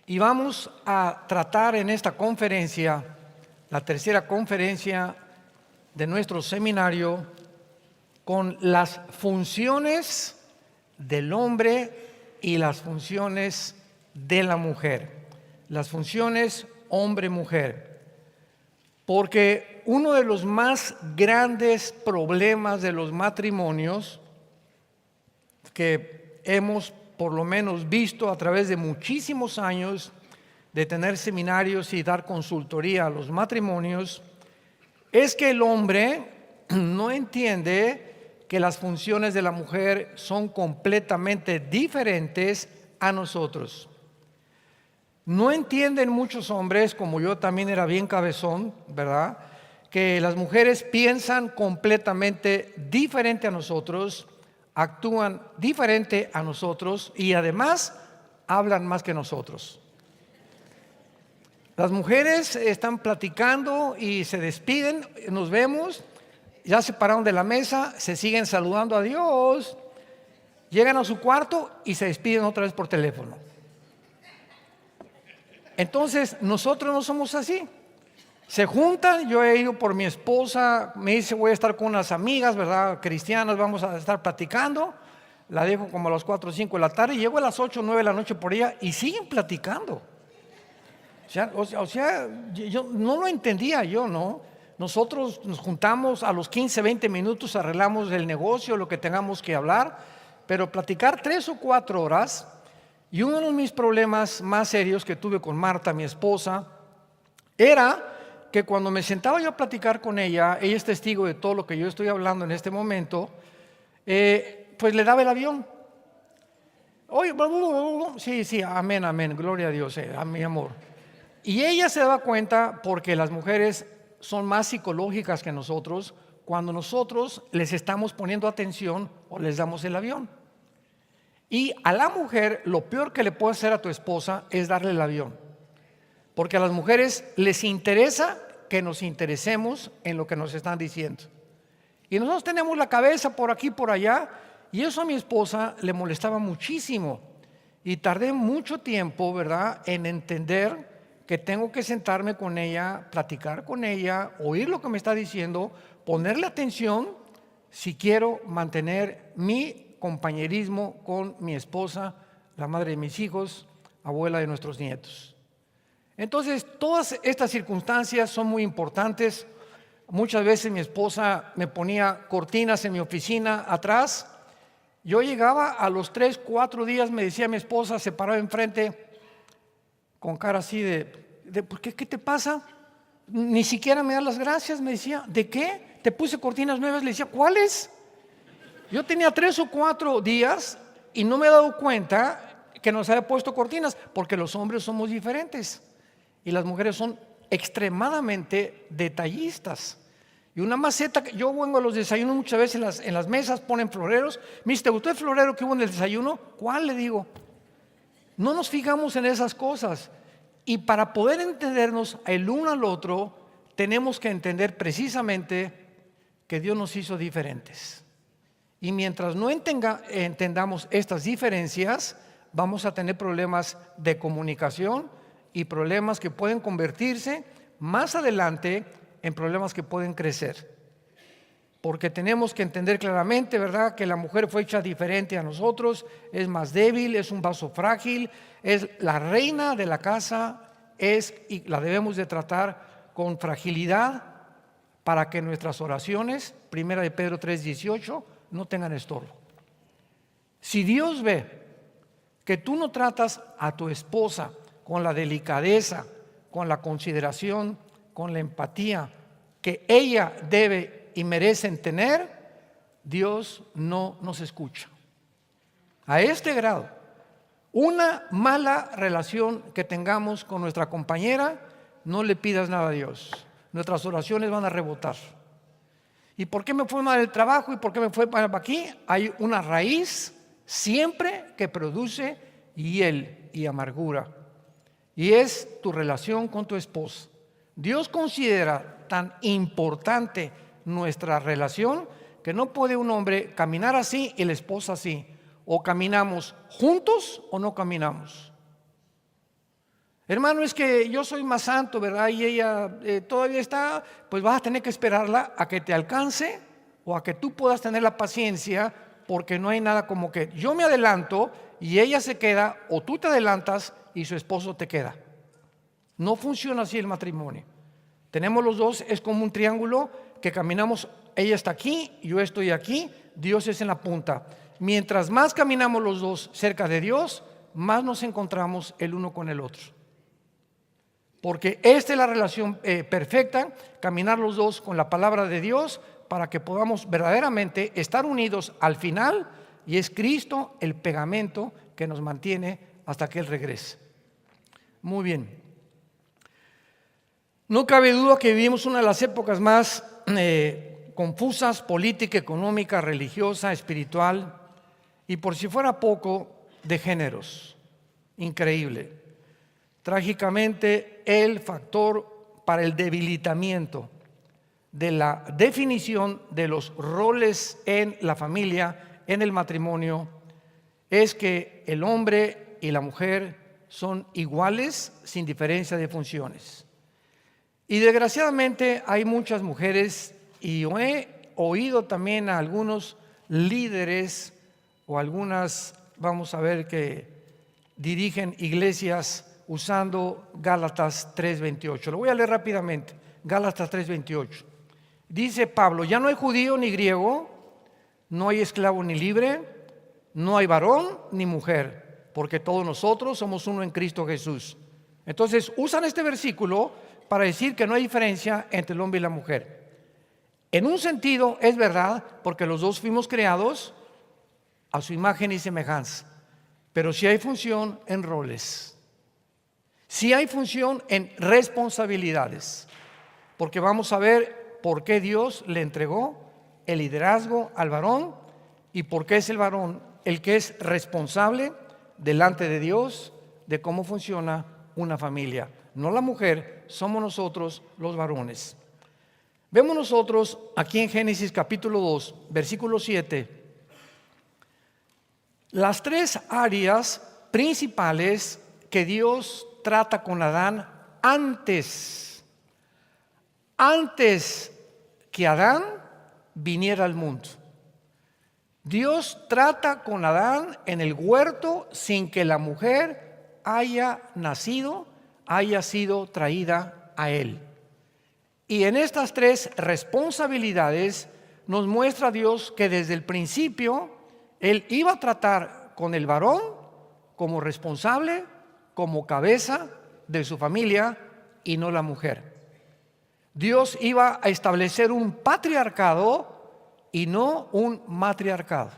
Y vamos a tratar en esta conferencia, la tercera conferencia de nuestro seminario, con las funciones del hombre y las funciones de la mujer. Las funciones hombre-mujer. Porque uno de los más grandes problemas de los matrimonios que hemos por lo menos visto a través de muchísimos años de tener seminarios y dar consultoría a los matrimonios, es que el hombre no entiende que las funciones de la mujer son completamente diferentes a nosotros. No entienden muchos hombres, como yo también era bien cabezón, ¿verdad?, que las mujeres piensan completamente diferente a nosotros, actúan diferente a nosotros y además hablan más que nosotros. Las mujeres están platicando y se despiden, nos vemos, ya se pararon de la mesa, se siguen saludando a Dios, llegan a su cuarto y se despiden otra vez por teléfono. Entonces nosotros no somos así. Se juntan, yo he ido por mi esposa, me dice voy a estar con unas amigas, ¿verdad?, cristianas, vamos a estar platicando. La dejo como a las 4 o 5 de la tarde, llego a las 8 o 9 de la noche por ella y siguen platicando. O sea, yo no lo entendía yo, ¿no? Nosotros nos juntamos a los 15, 20 minutos, arreglamos el negocio, lo que tengamos que hablar, pero platicar 3 o 4 horas. Y uno de mis problemas más serios que tuve con Marta, mi esposa, era que cuando me sentaba yo a platicar con ella es testigo de todo lo que yo estoy hablando en este momento, pues le daba el avión. Oye, sí, amén, amén, gloria a Dios, a mi amor. Y ella se daba cuenta porque las mujeres son más psicológicas que nosotros cuando nosotros les estamos poniendo atención o les damos el avión. Y a la mujer lo peor que le puede hacer a tu esposa es darle el avión. Porque a las mujeres les interesa que nos interesemos en lo que nos están diciendo. Y nosotros tenemos la cabeza por aquí, por allá, y eso a mi esposa le molestaba muchísimo. Y tardé mucho tiempo, ¿verdad?, en entender que tengo que sentarme con ella, platicar con ella, oír lo que me está diciendo, ponerle atención si quiero mantener mi compañerismo con mi esposa, la madre de mis hijos, abuela de nuestros nietos. Entonces, todas estas circunstancias son muy importantes. Muchas veces mi esposa me ponía cortinas en mi oficina atrás. Yo llegaba a los 3, 4 días, me decía mi esposa, se paraba enfrente con cara así de ¿por qué? ¿Qué te pasa? Ni siquiera me da las gracias, me decía. ¿De qué? Te puse cortinas nuevas. Le decía, ¿cuáles? Yo tenía 3 o 4 días y no me he dado cuenta que nos había puesto cortinas, porque los hombres somos diferentes y las mujeres son extremadamente detallistas. Y una maceta, yo vengo a los desayunos muchas veces en las mesas ponen floreros. Me dice, ¿te gustó el florero que hubo en el desayuno? ¿Cuál? Le digo. No nos fijamos en esas cosas. Y para poder entendernos el uno al otro, tenemos que entender precisamente que Dios nos hizo diferentes. Y mientras no entendamos estas diferencias, vamos a tener problemas de comunicación y problemas que pueden convertirse más adelante en problemas que pueden crecer. Porque tenemos que entender claramente, ¿verdad?, que la mujer fue hecha diferente a nosotros, es más débil, es un vaso frágil, es la reina de la casa, y la debemos de tratar con fragilidad para que nuestras oraciones, 1 de Pedro 3:18, no tengan estorbo. Si Dios ve que tú no tratas a tu esposa con la delicadeza, con la consideración, con la empatía que ella debe y merecen tener, Dios no nos escucha. A este grado, una mala relación que tengamos con nuestra compañera, no le pidas nada a Dios. Nuestras oraciones van a rebotar. ¿Y por qué me fue mal el trabajo? ¿Y por qué me fue mal aquí? Hay una raíz siempre que produce hiel y amargura. Y es tu relación con tu esposa. Dios considera tan importante nuestra relación que no puede un hombre caminar así y la esposa así. O caminamos juntos o no caminamos. Hermano, es que yo soy más santo, ¿verdad? Y ella todavía está, pues vas a tener que esperarla a que te alcance o a que tú puedas tener la paciencia, porque no hay nada como que yo me adelanto y ella se queda, o tú te adelantas y su esposo te queda. No funciona así el matrimonio. Tenemos los dos, es como un triángulo que caminamos, ella está aquí, yo estoy aquí, Dios es en la punta. Mientras más caminamos los dos cerca de Dios, más nos encontramos el uno con el otro. Porque esta es la relación perfecta, caminar los dos con la palabra de Dios para que podamos verdaderamente estar unidos al final, y es Cristo el pegamento que nos mantiene hasta que Él regrese. Muy bien. No cabe duda que vivimos una de las épocas más confusas, política, económica, religiosa, espiritual, y por si fuera poco, de géneros. Increíble. Trágicamente, el factor para el debilitamiento de la definición de los roles en la familia, en el matrimonio, es que el hombre y la mujer son iguales sin diferencia de funciones. Y desgraciadamente hay muchas mujeres, y he oído también a algunos líderes o algunas, vamos a ver, que dirigen iglesias usando Gálatas 3:28. Lo voy a leer rápidamente. Gálatas 3:28. Dice Pablo: ya no hay judío ni griego, no hay esclavo ni libre, no hay varón ni mujer, porque todos nosotros somos uno en Cristo Jesús. Entonces usan este versículo para decir que no hay diferencia entre el hombre y la mujer. En un sentido es verdad, porque los dos fuimos creados a su imagen y semejanza, pero sí hay función en roles. Sí hay función en responsabilidades, porque vamos a ver por qué Dios le entregó el liderazgo al varón y por qué es el varón el que es responsable delante de Dios de cómo funciona una familia. No la mujer, somos nosotros los varones. Vemos nosotros aquí en Génesis capítulo 2, versículo 7, las tres áreas principales que Dios trata con Adán antes que Adán viniera al mundo. Dios trata con Adán en el huerto sin que la mujer haya nacido, haya sido traída a él. Y en estas tres responsabilidades nos muestra Dios que desde el principio Él iba a tratar con el varón como responsable, como cabeza de su familia y no la mujer. Dios iba a establecer un patriarcado y no un matriarcado.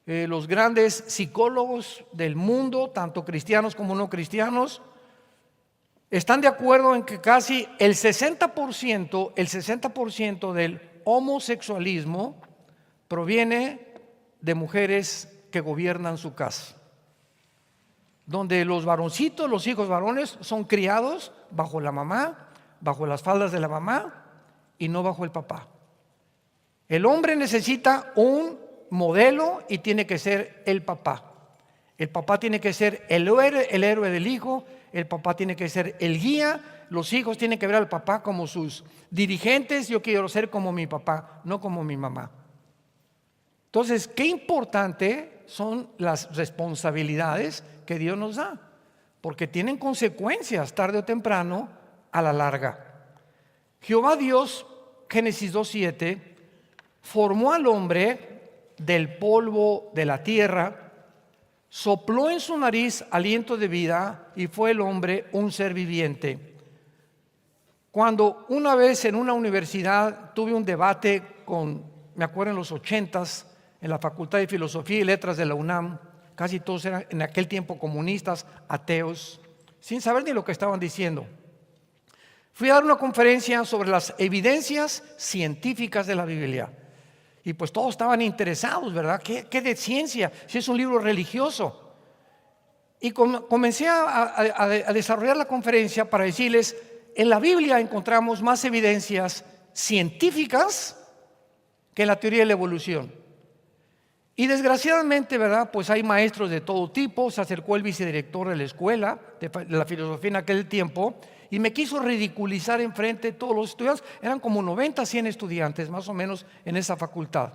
Los grandes psicólogos del mundo, tanto cristianos como no cristianos, están de acuerdo en que casi el 60% del homosexualismo proviene de mujeres que gobiernan su casa, donde los varoncitos, los hijos varones, son criados bajo la mamá, bajo las faldas de la mamá y no bajo el papá. El hombre necesita un modelo y tiene que ser el papá. El papá tiene que ser el héroe del hijo, el papá tiene que ser el guía, los hijos tienen que ver al papá como sus dirigentes. Yo quiero ser como mi papá, no como mi mamá. Entonces, qué importante son las responsabilidades que Dios nos da, porque tienen consecuencias tarde o temprano a la larga. Jehová Dios, Génesis 2:7, formó al hombre del polvo de la tierra, sopló en su nariz aliento de vida y fue el hombre un ser viviente. Cuando una vez en una universidad tuve un debate me acuerdo en los 80s, en la Facultad de Filosofía y Letras de la UNAM, casi todos eran en aquel tiempo comunistas, ateos, sin saber ni lo que estaban diciendo. Fui a dar una conferencia sobre las evidencias científicas de la Biblia. Y pues todos estaban interesados, ¿verdad? ¿Qué de ciencia? Si es un libro religioso. Y comencé a desarrollar la conferencia para decirles: en la Biblia encontramos más evidencias científicas que en la teoría de la evolución. Y desgraciadamente, ¿verdad? Pues hay maestros de todo tipo. Se acercó el vicedirector de la escuela de la filosofía en aquel tiempo y me quiso ridiculizar enfrente de todos los estudiantes. Eran como 90, 100 estudiantes más o menos en esa facultad.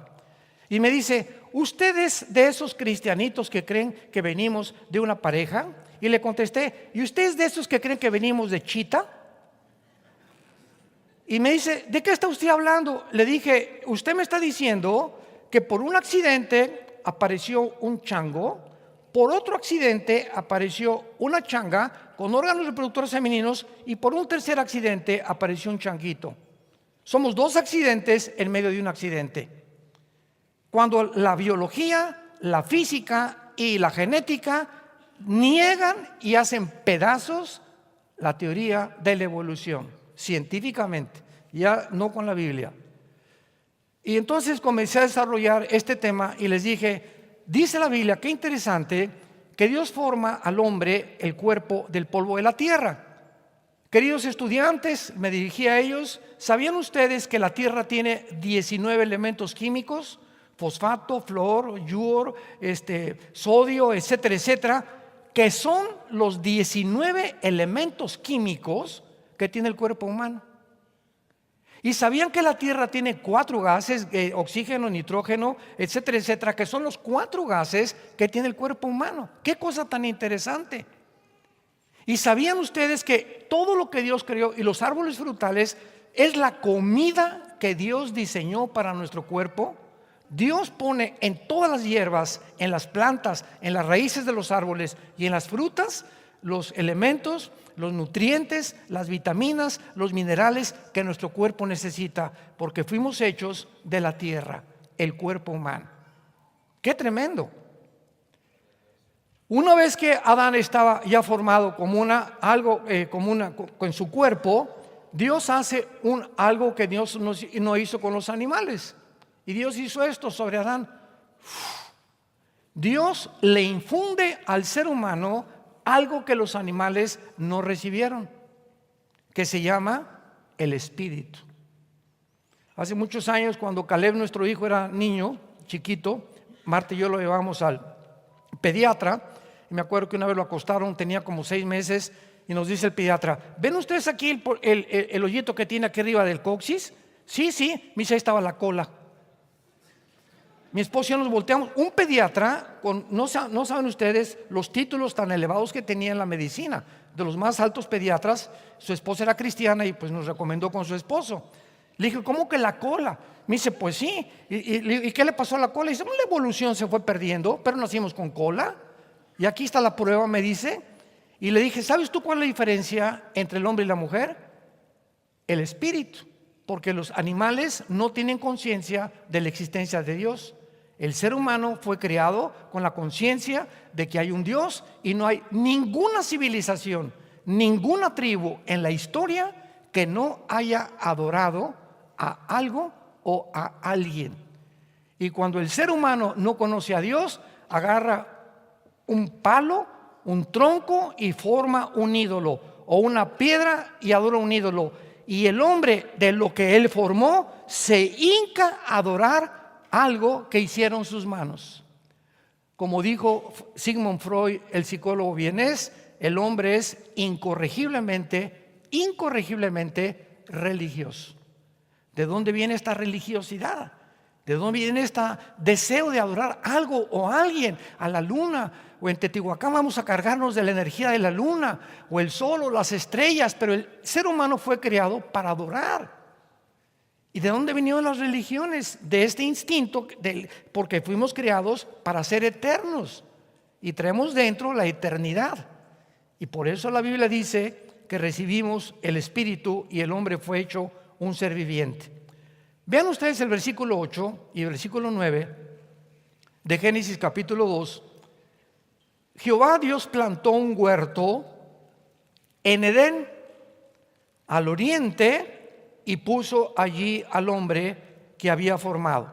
Y me dice: ¿ustedes de esos cristianitos que creen que venimos de una pareja? Y le contesté: ¿y ustedes de esos que creen que venimos de chita? Y me dice: ¿de qué está usted hablando? Le dije: usted me está diciendo que por un accidente apareció un chango, por otro accidente apareció una changa con órganos reproductores femeninos y por un tercer accidente apareció un changuito. Somos dos accidentes en medio de un accidente. Cuando la biología, la física y la genética niegan y hacen pedazos la teoría de la evolución, científicamente, ya no con la Biblia. Y entonces comencé a desarrollar este tema y les dije: dice la Biblia, qué interesante, que Dios forma al hombre el cuerpo del polvo de la tierra. Queridos estudiantes, me dirigí a ellos: ¿sabían ustedes que la tierra tiene 19 elementos químicos? Fosfato, flúor, yodo, sodio, etcétera, etcétera, que son los 19 elementos químicos que tiene el cuerpo humano. ¿Y sabían que la tierra tiene 4 gases, oxígeno, nitrógeno, etcétera, etcétera, que son los 4 gases que tiene el cuerpo humano? ¡Qué cosa tan interesante! ¿Y sabían ustedes que todo lo que Dios creó y los árboles frutales es la comida que Dios diseñó para nuestro cuerpo? Dios pone en todas las hierbas, en las plantas, en las raíces de los árboles y en las frutas los elementos, los nutrientes, las vitaminas, los minerales que nuestro cuerpo necesita, porque fuimos hechos de la tierra, el cuerpo humano. ¡Qué tremendo! Una vez que Adán estaba ya formado como con su cuerpo, Dios hace algo que Dios no hizo con los animales. Y Dios hizo esto sobre Adán. Dios le infunde al ser humano algo que los animales no recibieron, que se llama el espíritu. Hace muchos años, cuando Caleb, nuestro hijo, era niño, chiquito, Marta y yo lo llevamos al pediatra. Y me acuerdo que una vez lo acostaron, tenía como 6 meses, y nos dice el pediatra: ¿ven ustedes aquí el hoyito que tiene aquí arriba del coxis? Sí, me dice: ahí estaba la cola. Mi esposo y yo nos volteamos. Un pediatra, no saben ustedes los títulos tan elevados que tenía en la medicina, de los más altos pediatras. Su esposa era cristiana y pues nos recomendó con su esposo. Le dije: ¿cómo que la cola? Me dice: pues sí. ¿Y qué le pasó a la cola? Y dice: la evolución se fue perdiendo, pero nacimos con cola. Y aquí está la prueba, me dice. Y le dije: ¿sabes tú cuál es la diferencia entre el hombre y la mujer? El espíritu. Porque los animales no tienen conciencia de la existencia de Dios. El ser humano fue creado con la conciencia de que hay un Dios, y no hay ninguna civilización, ninguna tribu en la historia que no haya adorado a algo o a alguien. Y cuando el ser humano no conoce a Dios, agarra un palo, un tronco y forma un ídolo, o una piedra y adora un ídolo. Y el hombre, de lo que él formó, se hinca a adorar algo que hicieron sus manos. Como dijo Sigmund Freud, el psicólogo vienés, el hombre es incorregiblemente religioso. ¿De dónde viene esta religiosidad? ¿De dónde viene este deseo de adorar algo o a alguien? A la luna, o en Teotihuacán vamos a cargarnos de la energía de la luna, o el sol, o las estrellas. Pero el ser humano fue creado para adorar. ¿Y de dónde vinieron las religiones? De este instinto, porque fuimos creados para ser eternos y traemos dentro la eternidad. Y por eso la Biblia dice que recibimos el espíritu y el hombre fue hecho un ser viviente. Vean ustedes el versículo 8 y el versículo 9 de Génesis capítulo 2. Jehová Dios plantó un huerto en Edén, al oriente, y puso allí al hombre que había formado.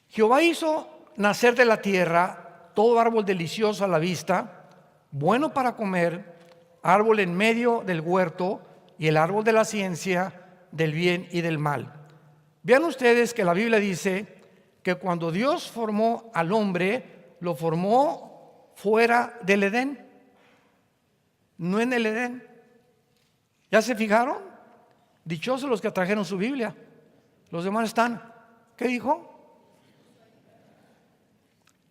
Jehová hizo nacer de la tierra todo árbol delicioso a la vista, bueno para comer, árbol en medio del huerto, y el árbol de la ciencia del bien y del mal. Vean ustedes que la Biblia dice que cuando Dios formó al hombre, lo formó fuera del Edén, no en el Edén. ¿Ya se fijaron? Dichosos los que trajeron su Biblia. Los demás están. ¿Qué dijo?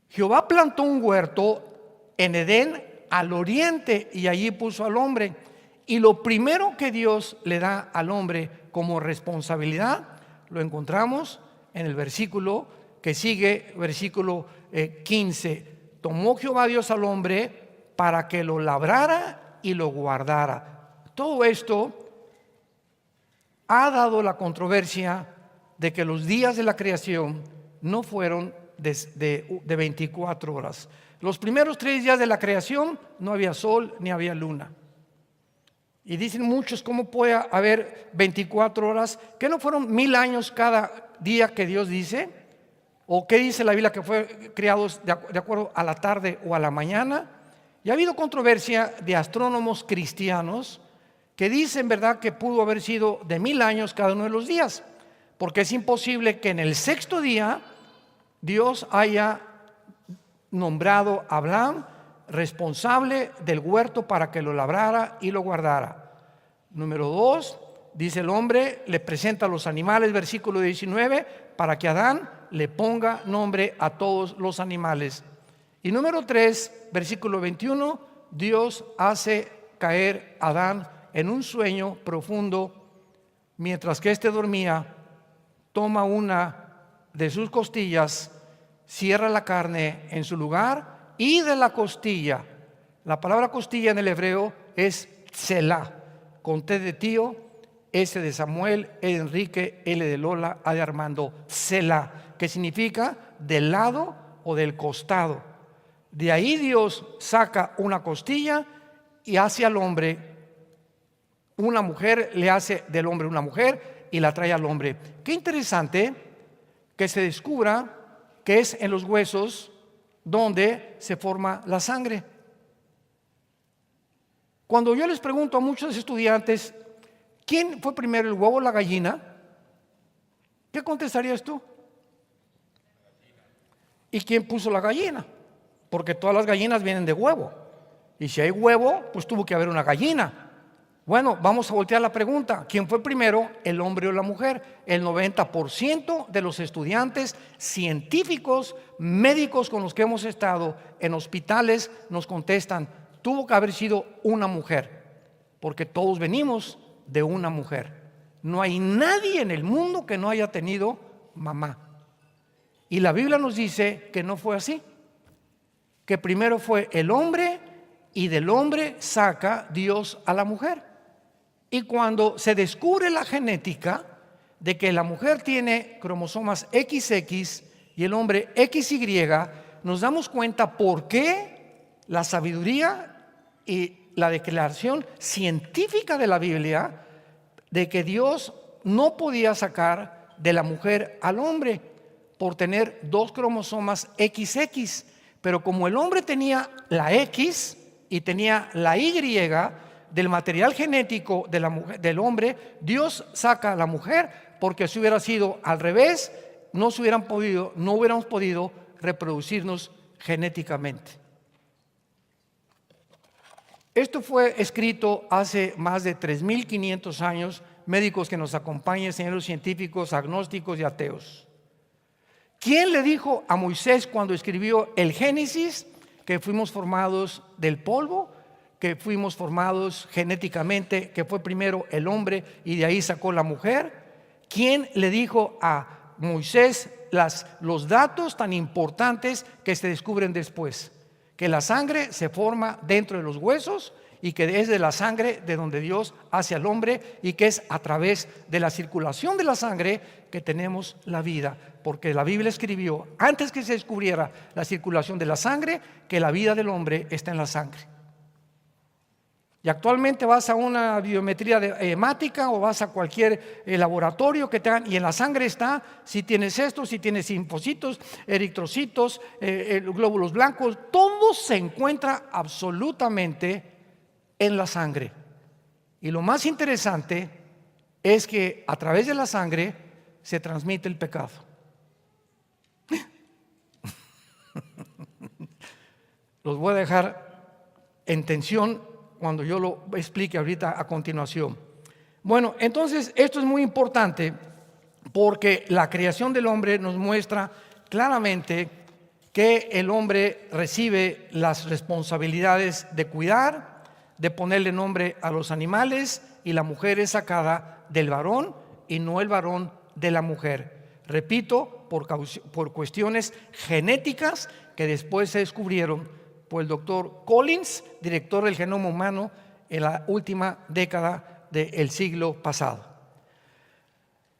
Jehová plantó un huerto en Edén al oriente y allí puso al hombre. Y lo primero que Dios le da al hombre como responsabilidad lo encontramos en el versículo que sigue, versículo 15. Tomó Jehová Dios al hombre para que lo labrara y lo guardara. Todo esto ha dado la controversia de que los días de la creación no fueron de 24 horas. Los primeros 3 días de la creación no había sol ni había luna. Y dicen muchos, ¿cómo puede haber 24 horas? ¿Que no fueron 1000 años cada día que Dios dice? ¿O qué dice la Biblia que fue creados de acuerdo a la tarde o a la mañana? Y ha habido controversia de astrónomos cristianos que dicen, ¿verdad?, que pudo haber sido de 1000 años cada uno de los días, porque es imposible que en el 6º día Dios haya nombrado a Abraham responsable del huerto para que lo labrara y lo guardara. Número 2, dice el hombre, le presenta a los animales, versículo 19, para que Adán le ponga nombre a todos los animales. Y número 3, versículo 21, Dios hace caer a Adán en un sueño profundo, mientras que éste dormía, toma una de sus costillas, cierra la carne en su lugar, y de la costilla, la palabra costilla en el hebreo es Selah, con T de tío, S de Samuel, E de Enrique, L de Lola, A de Armando, Selah, que significa del lado o del costado. De ahí Dios saca una costilla y hace al hombre una mujer, le hace del hombre una mujer y la trae al hombre. Qué interesante que se descubra que es en los huesos donde se forma la sangre. Cuando yo les pregunto a muchos estudiantes, ¿quién fue primero, el huevo o la gallina? ¿Qué contestarías tú? ¿Y quién puso la gallina? Porque todas las gallinas vienen de huevo. Y si hay huevo, pues tuvo que haber una gallina. Bueno, vamos a voltear la pregunta. ¿Quién fue primero, el hombre o la mujer? El 90% de los estudiantes científicos, médicos con los que hemos estado en hospitales nos contestan, tuvo que haber sido una mujer, porque todos venimos de una mujer. No hay nadie en el mundo que no haya tenido mamá. Y la Biblia nos dice que no fue así, que primero fue el hombre y del hombre saca Dios a la mujer. Y cuando se descubre la genética de que la mujer tiene cromosomas XX y el hombre XY, nos damos cuenta por qué la sabiduría y la declaración científica de la Biblia de que Dios no podía sacar de la mujer al hombre por tener 2 cromosomas XX, pero como el hombre tenía la X y tenía la Y del material genético de la mujer, del hombre, Dios saca a la mujer, porque si hubiera sido al revés, no hubiéramos podido reproducirnos genéticamente. Esto fue escrito hace más de 3.500 años, médicos que nos acompañan, señores científicos, agnósticos y ateos. ¿Quién le dijo a Moisés cuando escribió el Génesis que fuimos formados del polvo, que fuimos formados genéticamente, que fue primero el hombre y de ahí sacó la mujer? ¿Quién le dijo a Moisés los datos tan importantes que se descubren después? Que la sangre se forma dentro de los huesos y que es de la sangre de donde Dios hace al hombre, y que es a través de la circulación de la sangre que tenemos la vida, porque la Biblia escribió antes que se descubriera la circulación de la sangre que la vida del hombre está en la sangre. Y actualmente vas a una biometría hemática o vas a cualquier laboratorio que te hagan, y en la sangre está si tienes esto, si tienes linfocitos, eritrocitos, glóbulos blancos, todo se encuentra absolutamente en la sangre. Y lo más interesante es que a través de la sangre se transmite el pecado. Los voy a dejar en tensión cuando yo lo explique ahorita a continuación. Bueno, entonces esto es muy importante porque la creación del hombre nos muestra claramente que el hombre recibe las responsabilidades de cuidar, de ponerle nombre a los animales, y la mujer es sacada del varón y no el varón de la mujer. Repito, por cuestiones genéticas que después se descubrieron por el doctor Collins, director del genoma humano en la última década del siglo pasado.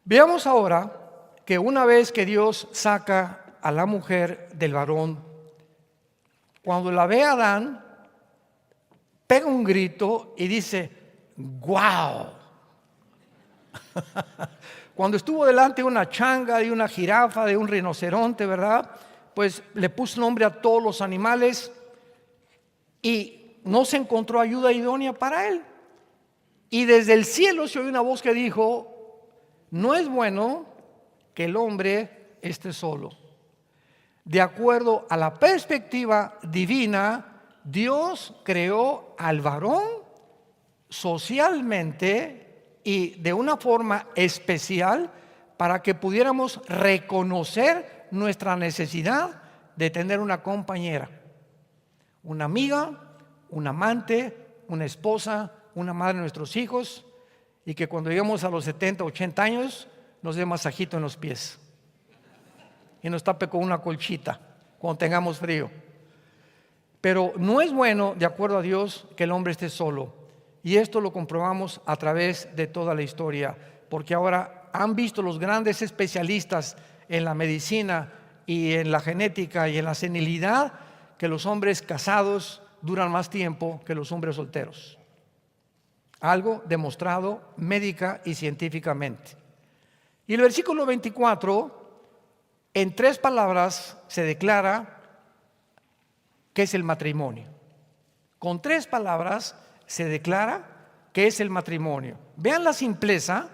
Veamos ahora que una vez que Dios saca a la mujer del varón, cuando la ve a Adán, pega un grito y dice: ¡guau! Cuando estuvo delante de una changa, de una jirafa, de un rinoceronte, ¿verdad? Pues le puso nombre a todos los animales y no se encontró ayuda idónea para él. Y desde el cielo se oyó una voz que dijo: no es bueno que el hombre esté solo. De acuerdo a la perspectiva divina, Dios creó al varón socialmente y de una forma especial para que pudiéramos reconocer nuestra necesidad de tener una compañera, una amiga, un amante, una esposa, una madre de nuestros hijos, y que cuando lleguemos a los 70, 80 años nos dé masajito en los pies y nos tape con una colchita cuando tengamos frío. Pero no es bueno, de acuerdo a Dios, que el hombre esté solo. Y esto lo comprobamos a través de toda la historia, porque ahora han visto los grandes especialistas en la medicina y en la genética y en la senilidad que los hombres casados duran más tiempo que los hombres solteros. Algo demostrado médica y científicamente. Y el versículo 24, en 3 palabras se declara qué es el matrimonio. Con 3 palabras se declara qué es el matrimonio. Vean la simpleza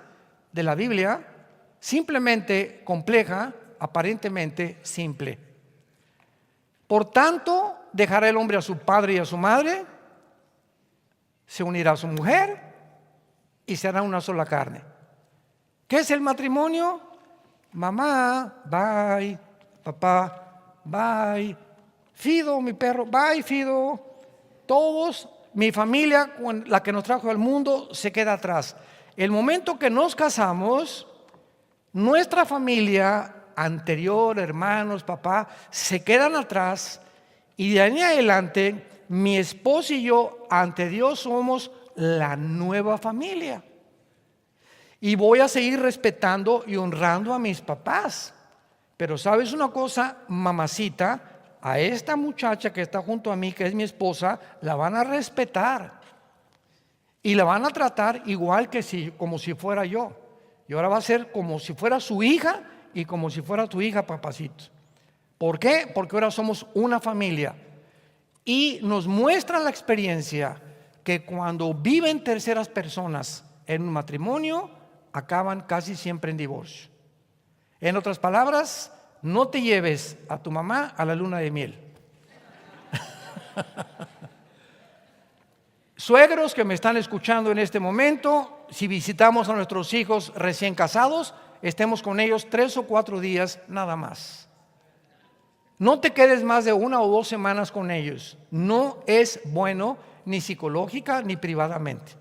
de la Biblia, simplemente compleja, aparentemente simple. Por tanto, dejará el hombre a su padre y a su madre, se unirá a su mujer y será una sola carne. ¿Qué es el matrimonio? Mamá, bye. Papá, bye. Fido, mi perro, bye, Fido. Todos, mi familia, la que nos trajo al mundo, se queda atrás. El momento que nos casamos, nuestra familia anterior, hermanos, papá, se quedan atrás, y de ahí en adelante mi esposo y yo ante Dios somos la nueva familia. Y voy a seguir respetando y honrando a mis papás. Pero ¿sabes una cosa, mamacita? A esta muchacha que está junto a mí, que es mi esposa, la van a respetar. Y la van a tratar igual que como si fuera yo. Y ahora va a ser como si fuera su hija y como si fuera tu hija, papacito. ¿Por qué? Porque ahora somos una familia. Y nos muestra la experiencia que cuando viven terceras personas en un matrimonio, acaban casi siempre en divorcio. En otras palabras, no te lleves a tu mamá a la luna de miel. Suegros que me están escuchando en este momento, si visitamos a nuestros hijos recién casados, estemos con ellos 3 o 4 días nada más. No te quedes más de 1 o 2 semanas con ellos. No es bueno ni psicológica ni privadamente.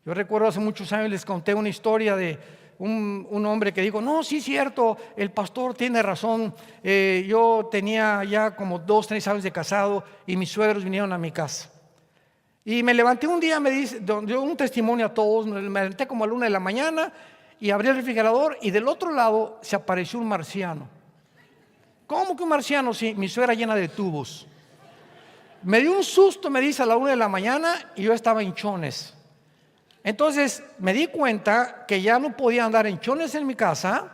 Yo recuerdo hace muchos años les conté una historia de un hombre que dijo: no, sí es cierto, el pastor tiene razón, yo tenía ya como 2, 3 años de casado y mis suegros vinieron a mi casa. Y me levanté un día, me dice, dio un testimonio a todos, me levanté como a la 1 de la mañana y abrí el refrigerador y del otro lado se apareció un marciano. ¿Cómo que un marciano? Sí, mi suegra llena de tubos. Me dio un susto, me dice, a la 1 de la mañana y yo estaba en chones. Entonces me di cuenta que ya no podía andar en chones en mi casa,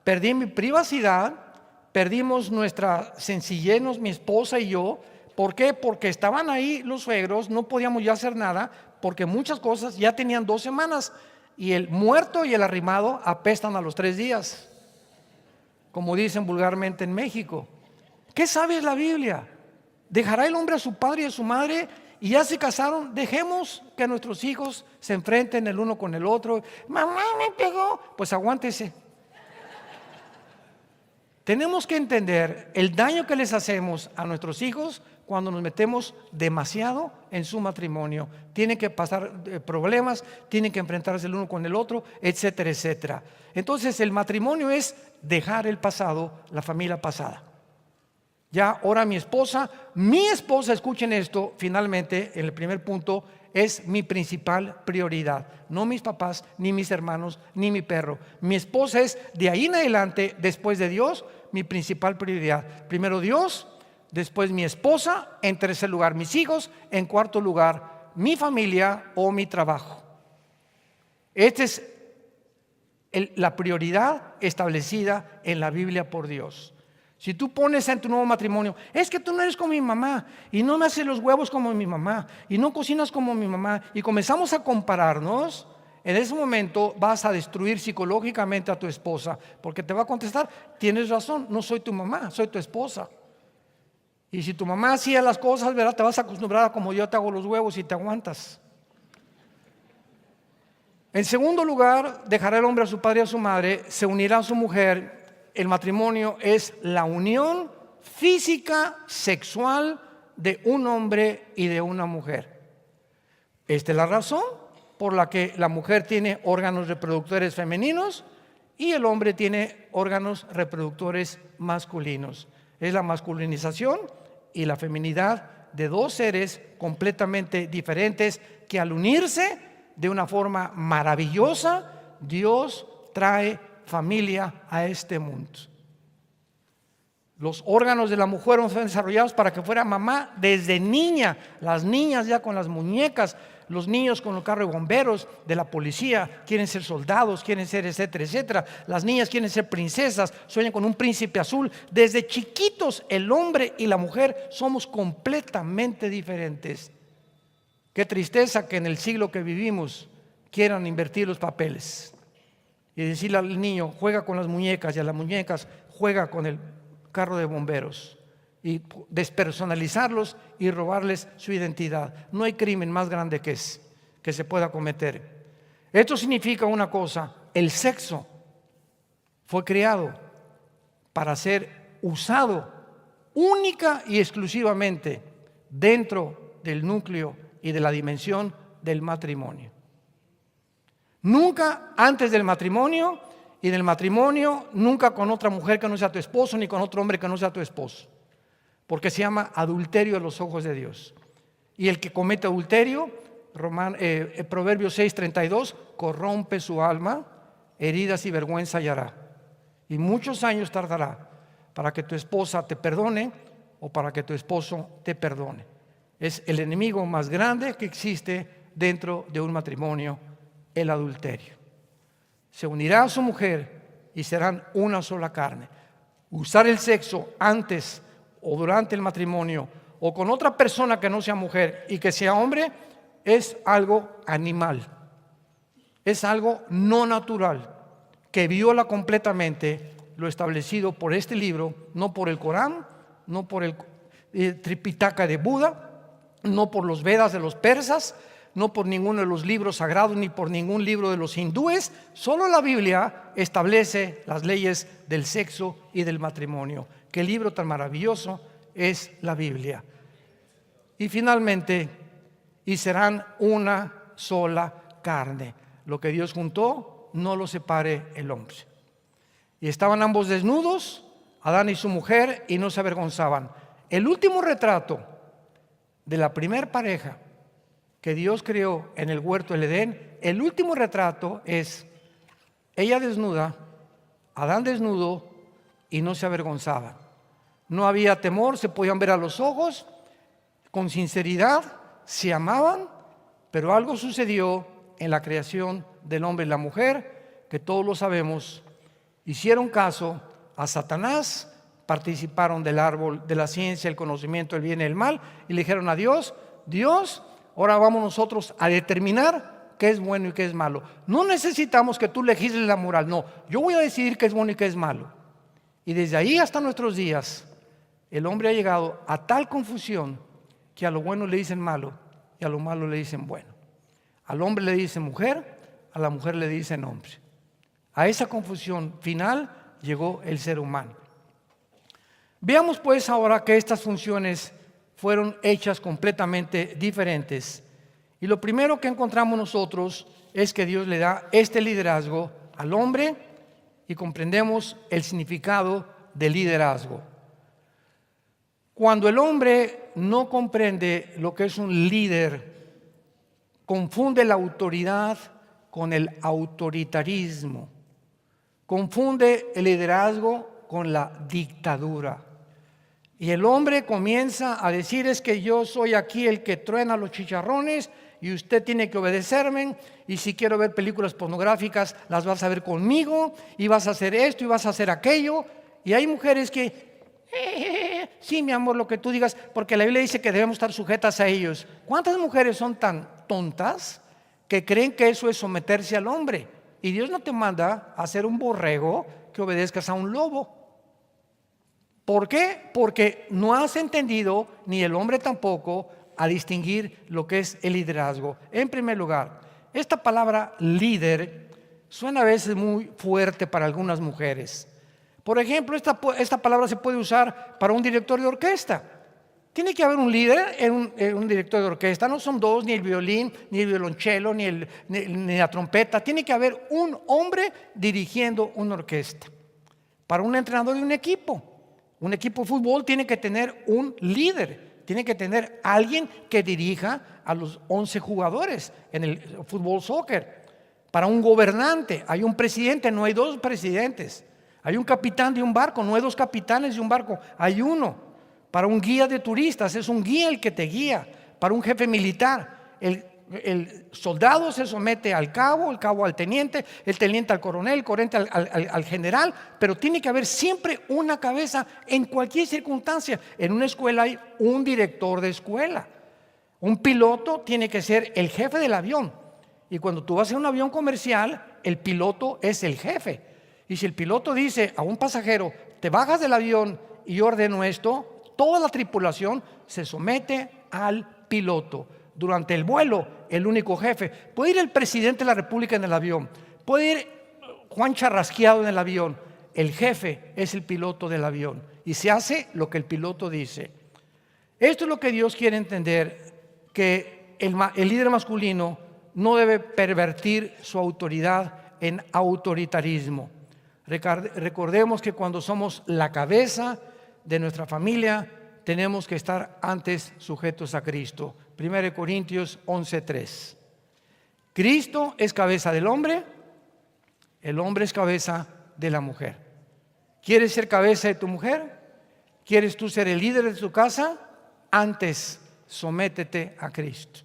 perdí mi privacidad, perdimos nuestra sencillez, mi esposa y yo. ¿Por qué? Porque estaban ahí los suegros, no podíamos ya hacer nada, porque muchas cosas ya tenían 2 semanas y el muerto y el arrimado apestan a los 3 días, como dicen vulgarmente en México. ¿Qué sabe la Biblia? ¿Dejará el hombre a su padre y a su madre? Y ya se casaron. Dejemos que nuestros hijos se enfrenten el uno con el otro. Mamá me pegó. Pues aguántese. Tenemos que entender el daño que les hacemos a nuestros hijos cuando nos metemos demasiado en su matrimonio. Tienen que pasar problemas, tienen que enfrentarse el uno con el otro, etcétera, etcétera. Entonces el matrimonio es dejar el pasado, la familia pasada. Ya ahora mi esposa, escuchen esto, finalmente, en el primer punto, es mi principal prioridad. No mis papás, ni mis hermanos, ni mi perro. Mi esposa es, de ahí en adelante, después de Dios, mi principal prioridad. Primero Dios, después mi esposa, en tercer lugar mis hijos, en cuarto lugar mi familia o mi trabajo. Esta es la prioridad establecida en la Biblia por Dios. Si tú pones en tu nuevo matrimonio, es que tú no eres como mi mamá, y no me haces los huevos como mi mamá, y no cocinas como mi mamá, y comenzamos a compararnos, en ese momento vas a destruir psicológicamente a tu esposa, porque te va a contestar, tienes razón, no soy tu mamá, soy tu esposa. Y si tu mamá hacía las cosas, ¿verdad? Te vas a acostumbrar a como yo te hago los huevos y te aguantas. En segundo lugar, dejará el hombre a su padre y a su madre, se unirá a su mujer. El matrimonio es la unión física, sexual de un hombre y de una mujer. Esta es la razón por la que la mujer tiene órganos reproductores femeninos y el hombre tiene órganos reproductores masculinos. Es la masculinización y la feminidad de dos seres completamente diferentes que al unirse de una forma maravillosa, Dios trae familia a este mundo. Los órganos de la mujer fueron desarrollados para que fuera mamá desde niña. Las niñas ya con las muñecas, los niños con el carro de bomberos, de la policía, quieren ser soldados, quieren ser etcétera, etcétera. Las niñas quieren ser princesas, sueñan con un príncipe azul. Desde chiquitos el hombre y la mujer somos completamente diferentes. Qué tristeza que en el siglo que vivimos quieran invertir los papeles y decirle al niño, juega con las muñecas, y a las muñecas, juega con el carro de bomberos, y despersonalizarlos y robarles su identidad. No hay crimen más grande que se pueda cometer. Esto significa una cosa: el sexo fue creado para ser usado única y exclusivamente dentro del núcleo y de la dimensión del matrimonio. Nunca antes del matrimonio, y del matrimonio nunca con otra mujer que no sea tu esposo, ni con otro hombre que no sea tu esposo, porque se llama adulterio a los ojos de Dios. Y el que comete adulterio, Proverbios 6:32, corrompe su alma, heridas y vergüenza hallará, y muchos años tardará para que tu esposa te perdone o para que tu esposo te perdone. Es el enemigo más grande que existe dentro de un matrimonio, el adulterio. Se unirá a su mujer y serán una sola carne. Usar el sexo antes o durante el matrimonio o con otra persona que no sea mujer y que sea hombre es algo animal, es algo no natural, que viola completamente lo establecido por este libro, no por el Corán, no por el Tripitaka de Buda, no por los Vedas de los persas, no por ninguno de los libros sagrados, ni por ningún libro de los hindúes. Solo la Biblia establece las leyes del sexo y del matrimonio. Qué libro tan maravilloso es la Biblia. Y finalmente, y serán una sola carne. Lo que Dios juntó, no lo separe el hombre. Y estaban ambos desnudos, Adán y su mujer, y no se avergonzaban. El último retrato de la primer pareja que Dios creó en el huerto del Edén, el último retrato es ella desnuda, Adán desnudo, y no se avergonzaba. No había temor, se podían ver a los ojos, con sinceridad, se amaban, pero algo sucedió en la creación del hombre y la mujer, que todos lo sabemos. Hicieron caso a Satanás, participaron del árbol de la ciencia, el conocimiento del bien y el mal, y le dijeron a Dios, Dios, ahora vamos nosotros a determinar qué es bueno y qué es malo. No necesitamos que tú legisles la moral, no, yo voy a decidir qué es bueno y qué es malo. Y desde ahí hasta nuestros días, El hombre ha llegado a tal confusión que a lo bueno le dicen malo y a lo malo le dicen bueno. Al hombre le dicen mujer, a la mujer le dicen hombre. A esa confusión final llegó el ser humano. Veamos pues ahora que estas funciones fueron hechas completamente diferentes. Y lo primero que encontramos nosotros es que Dios le da este liderazgo al hombre y comprendemos el significado del liderazgo. Cuando el hombre no comprende lo que es un líder, confunde la autoridad con el autoritarismo, confunde el liderazgo con la dictadura. Y el hombre comienza a decir: es que yo soy aquí el que truena los chicharrones y usted tiene que obedecerme, y si quiero ver películas pornográficas las vas a ver conmigo, y vas a hacer esto y vas a hacer aquello. Y hay mujeres que sí, mi amor, lo que tú digas, porque la Biblia dice que debemos estar sujetas a ellos. ¿Cuántas mujeres son tan tontas que creen que eso es someterse al hombre? Y Dios no te manda a ser un borrego que obedezcas a un lobo. ¿Por qué? Porque no has entendido, ni el hombre tampoco, a distinguir lo que es el liderazgo. En primer lugar, esta palabra líder suena a veces muy fuerte para algunas mujeres. Por ejemplo, esta palabra se puede usar para un director de orquesta. Tiene que haber un líder en un director de orquesta. No son dos, ni el violín, ni el violonchelo, ni la trompeta. Tiene que haber un hombre dirigiendo una orquesta. Para un entrenador de un equipo de fútbol tiene que tener un líder. Tiene que tener alguien que dirija a los 11 jugadores en el fútbol soccer. Para un gobernante hay un presidente, no hay dos presidentes. Hay un capitán de un barco, no hay dos capitanes de un barco, hay uno. Para un guía de turistas es un guía el que te guía. Para un jefe militar, el soldado se somete al cabo, el cabo al teniente, el teniente al coronel, el coronel al general, pero tiene que haber siempre una cabeza en cualquier circunstancia. En una escuela hay un director de escuela. Un piloto tiene que ser el jefe del avión. Y cuando tú vas en un avión comercial, el piloto es el jefe. Y si el piloto dice a un pasajero: te bajas del avión y yo ordeno esto, toda la tripulación se somete al piloto. Durante el vuelo, el único jefe. Puede ir el presidente de la República en el avión, puede ir Juan Charrasqueado en el avión. El jefe es el piloto del avión y se hace lo que el piloto dice. Esto es lo que Dios quiere entender, que el líder masculino no debe pervertir su autoridad en autoritarismo. Recordemos que cuando somos la cabeza de nuestra familia, tenemos que estar antes sujetos a Cristo. 1 Corintios 11:3. Cristo es cabeza del hombre, el hombre es cabeza de la mujer. ¿Quieres ser cabeza de tu mujer? ¿Quieres tú ser el líder de tu casa? Antes sométete a Cristo.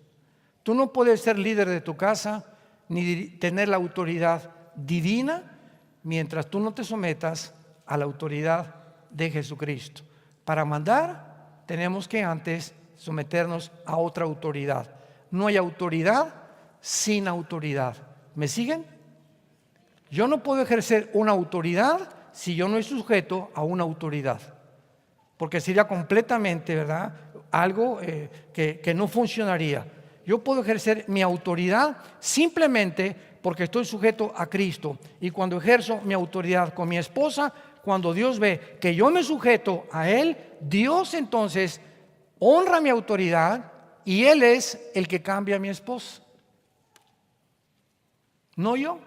Tú no puedes ser líder de tu casa ni tener la autoridad divina mientras tú no te sometas a la autoridad de Jesucristo. Para mandar tenemos que antes someternos a otra autoridad. No hay autoridad sin autoridad. ¿Me siguen? Yo no puedo ejercer una autoridad si yo no estoy sujeto a una autoridad, porque sería completamente, ¿verdad?, algo que no funcionaría. Yo puedo ejercer mi autoridad simplemente porque estoy sujeto a Cristo. Y cuando ejerzo mi autoridad con mi esposa, cuando Dios ve que yo me sujeto a Él, Dios entonces honra mi autoridad y Él es el que cambia a mi esposa, no yo.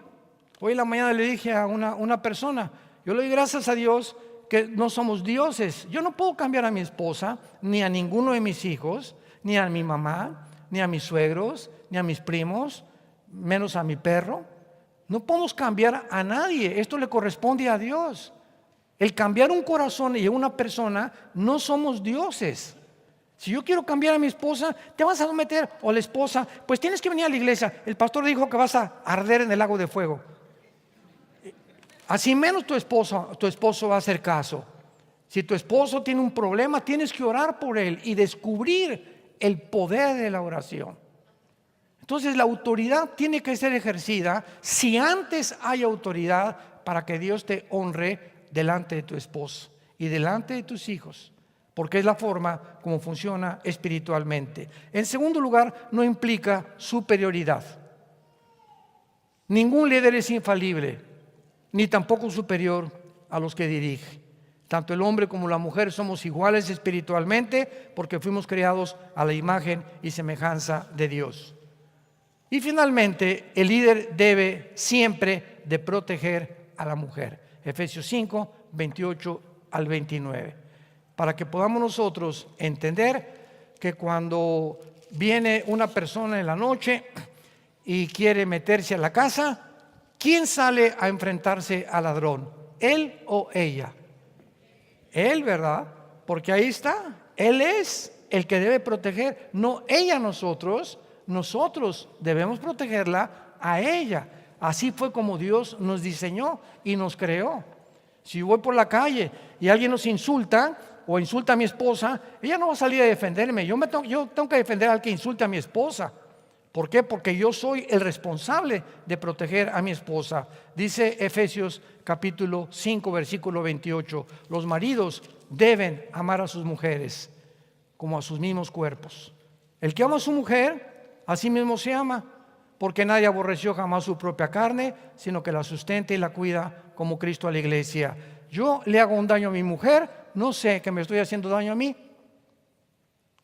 Hoy en la mañana le dije a una persona: yo le doy gracias a Dios que no somos dioses. Yo no puedo cambiar a mi esposa, ni a ninguno de mis hijos, ni a mi mamá, ni a mis suegros, ni a mis primos, menos a mi perro. No podemos cambiar a nadie, esto le corresponde a Dios. El cambiar un corazón y una persona, no somos dioses. Si yo quiero cambiar a mi esposa, te vas a someter, o la esposa, pues tienes que venir a la iglesia. El pastor dijo que vas a arder en el lago de fuego. Así menos tu esposo va a hacer caso. Si tu esposo tiene un problema, tienes que orar por él y descubrir el poder de la oración. Entonces la autoridad tiene que ser ejercida si antes hay autoridad, para que Dios te honre delante de tu esposo y delante de tus hijos. porque es la forma como funciona espiritualmente. En segundo lugar, no implica superioridad. Ningún líder es infalible, ni tampoco superior a los que dirige. Tanto el hombre como la mujer somos iguales espiritualmente porque fuimos creados a la imagen y semejanza de Dios. Y finalmente, el líder debe siempre de proteger a la mujer. Efesios 5, 28 al 29. Para que podamos nosotros entender que cuando viene una persona en la noche y quiere meterse a la casa, ¿quién sale a enfrentarse al ladrón? ¿Él o ella? Él, ¿verdad? Porque ahí está. Él es el que debe proteger, no ella a nosotros. Nosotros debemos protegerla a ella. Así fue como Dios nos diseñó y nos creó. Si voy por la calle y alguien nos insulta o insulta a mi esposa, ella no va a salir a defenderme. Yo tengo que defender al que insulte a mi esposa. ¿Por qué? Porque yo soy el responsable de proteger a mi esposa. Dice Efesios capítulo 5, versículo 28. Los maridos deben amar a sus mujeres como a sus mismos cuerpos. El que ama a su mujer, a sí mismo se ama, porque nadie aborreció jamás su propia carne, sino que la sustenta y la cuida como Cristo a la iglesia. Yo le hago un daño a mi mujer, no sé que me estoy haciendo daño a mí.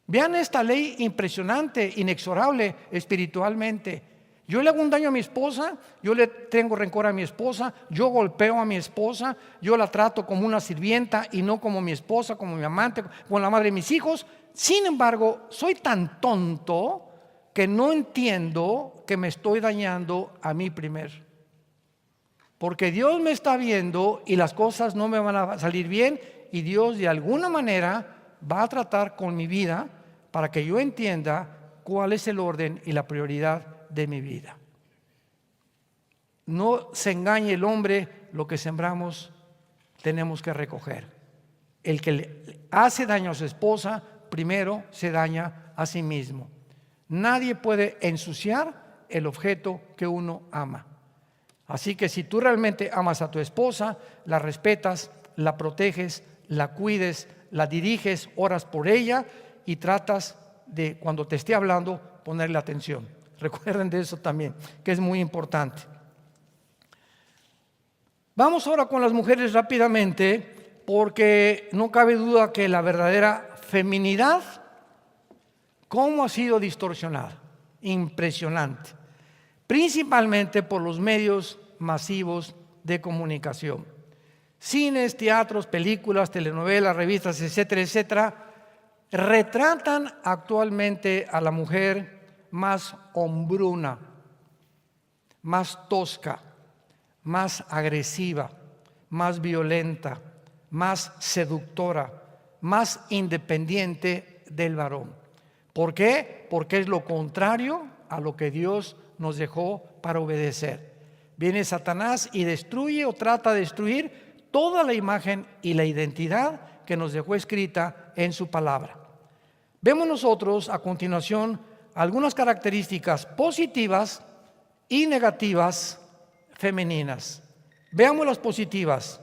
Vean esta ley impresionante, inexorable espiritualmente. Yo le hago un daño a mi esposa, yo le tengo rencor a mi esposa, yo golpeo a mi esposa, yo la trato como una sirvienta y no como mi esposa, como mi amante, como la madre de mis hijos. Sin embargo, soy tan tonto que no entiendo que me estoy dañando a mí primero. Porque Dios me está viendo y las cosas no me van a salir bien y Dios de alguna manera va a tratar con mi vida para que yo entienda cuál es el orden y la prioridad de mi vida. No se engañe el hombre, lo que sembramos tenemos que recoger. El que le hace daño a su esposa, primero se daña a sí mismo. Nadie puede ensuciar el objeto que uno ama. Así que si tú realmente amas a tu esposa, la respetas, la proteges, la cuides, la diriges, oras por ella y tratas de, cuando te esté hablando, ponerle atención. Recuerden de eso también, que es muy importante. Vamos ahora con las mujeres rápidamente, porque no cabe duda que la verdadera feminidad, ¿cómo ha sido distorsionada? Impresionante. Principalmente por los medios masivos de comunicación. Cines, teatros, películas, telenovelas, revistas, etcétera, etcétera, retratan actualmente a la mujer más hombruna, más tosca, más agresiva, más violenta, más seductora, más independiente del varón. ¿Por qué? Porque es lo contrario a lo que Dios nos dejó para obedecer. Viene Satanás y destruye o trata de destruir toda la imagen y la identidad que nos dejó escrita en su palabra. Vemos nosotros a continuación algunas características positivas y negativas femeninas. Veamos las positivas.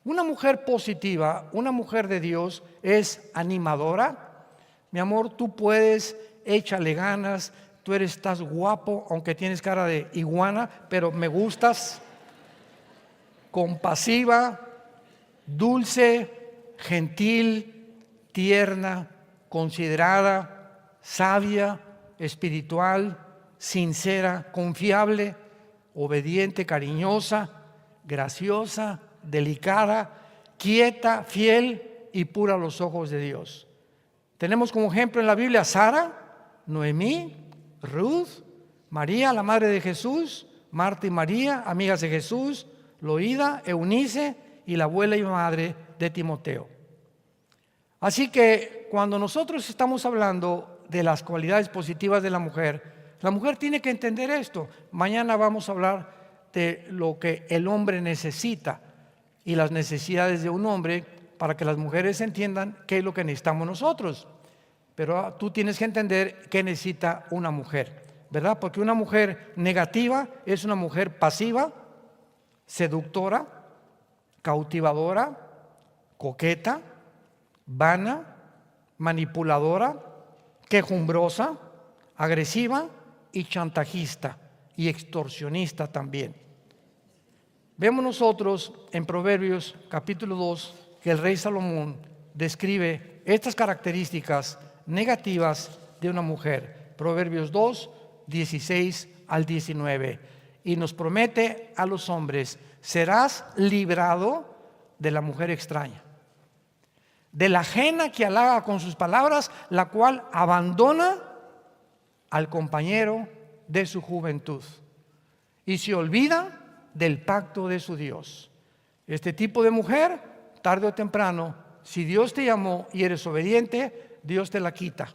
Una mujer positiva, una mujer de Dios, es animadora. Mi amor, tú puedes, échale ganas. Tú estás guapo, aunque tienes cara de iguana, pero me gustas. Compasiva, dulce, gentil, tierna, considerada, sabia, espiritual, sincera, confiable, obediente, cariñosa, graciosa, delicada, quieta, fiel y pura a los ojos de Dios. Tenemos como ejemplo en la Biblia a Sara, Noemí, Ruth, María, la madre de Jesús, Marta y María, amigas de Jesús, Loída, Eunice y la abuela y madre de Timoteo. Así que cuando nosotros estamos hablando de las cualidades positivas de la mujer tiene que entender esto. Mañana vamos a hablar de lo que el hombre necesita y las necesidades de un hombre para que las mujeres entiendan qué es lo que necesitamos nosotros. Pero tú tienes que entender qué necesita una mujer, ¿verdad? Porque una mujer negativa es una mujer pasiva, seductora, cautivadora, coqueta, vana, manipuladora, quejumbrosa, agresiva y chantajista y extorsionista también. Vemos nosotros en Proverbios capítulo 2 que el rey Salomón describe estas características negativas de una mujer. Proverbios 2, 16 al 19. Y nos promete a los hombres: serás librado de la mujer extraña, de la ajena que halaga con sus palabras, la cual abandona al compañero de su juventud y se olvida del pacto de su Dios. Este tipo de mujer, tarde o temprano, si Dios te llamó y eres obediente, Dios te la quita,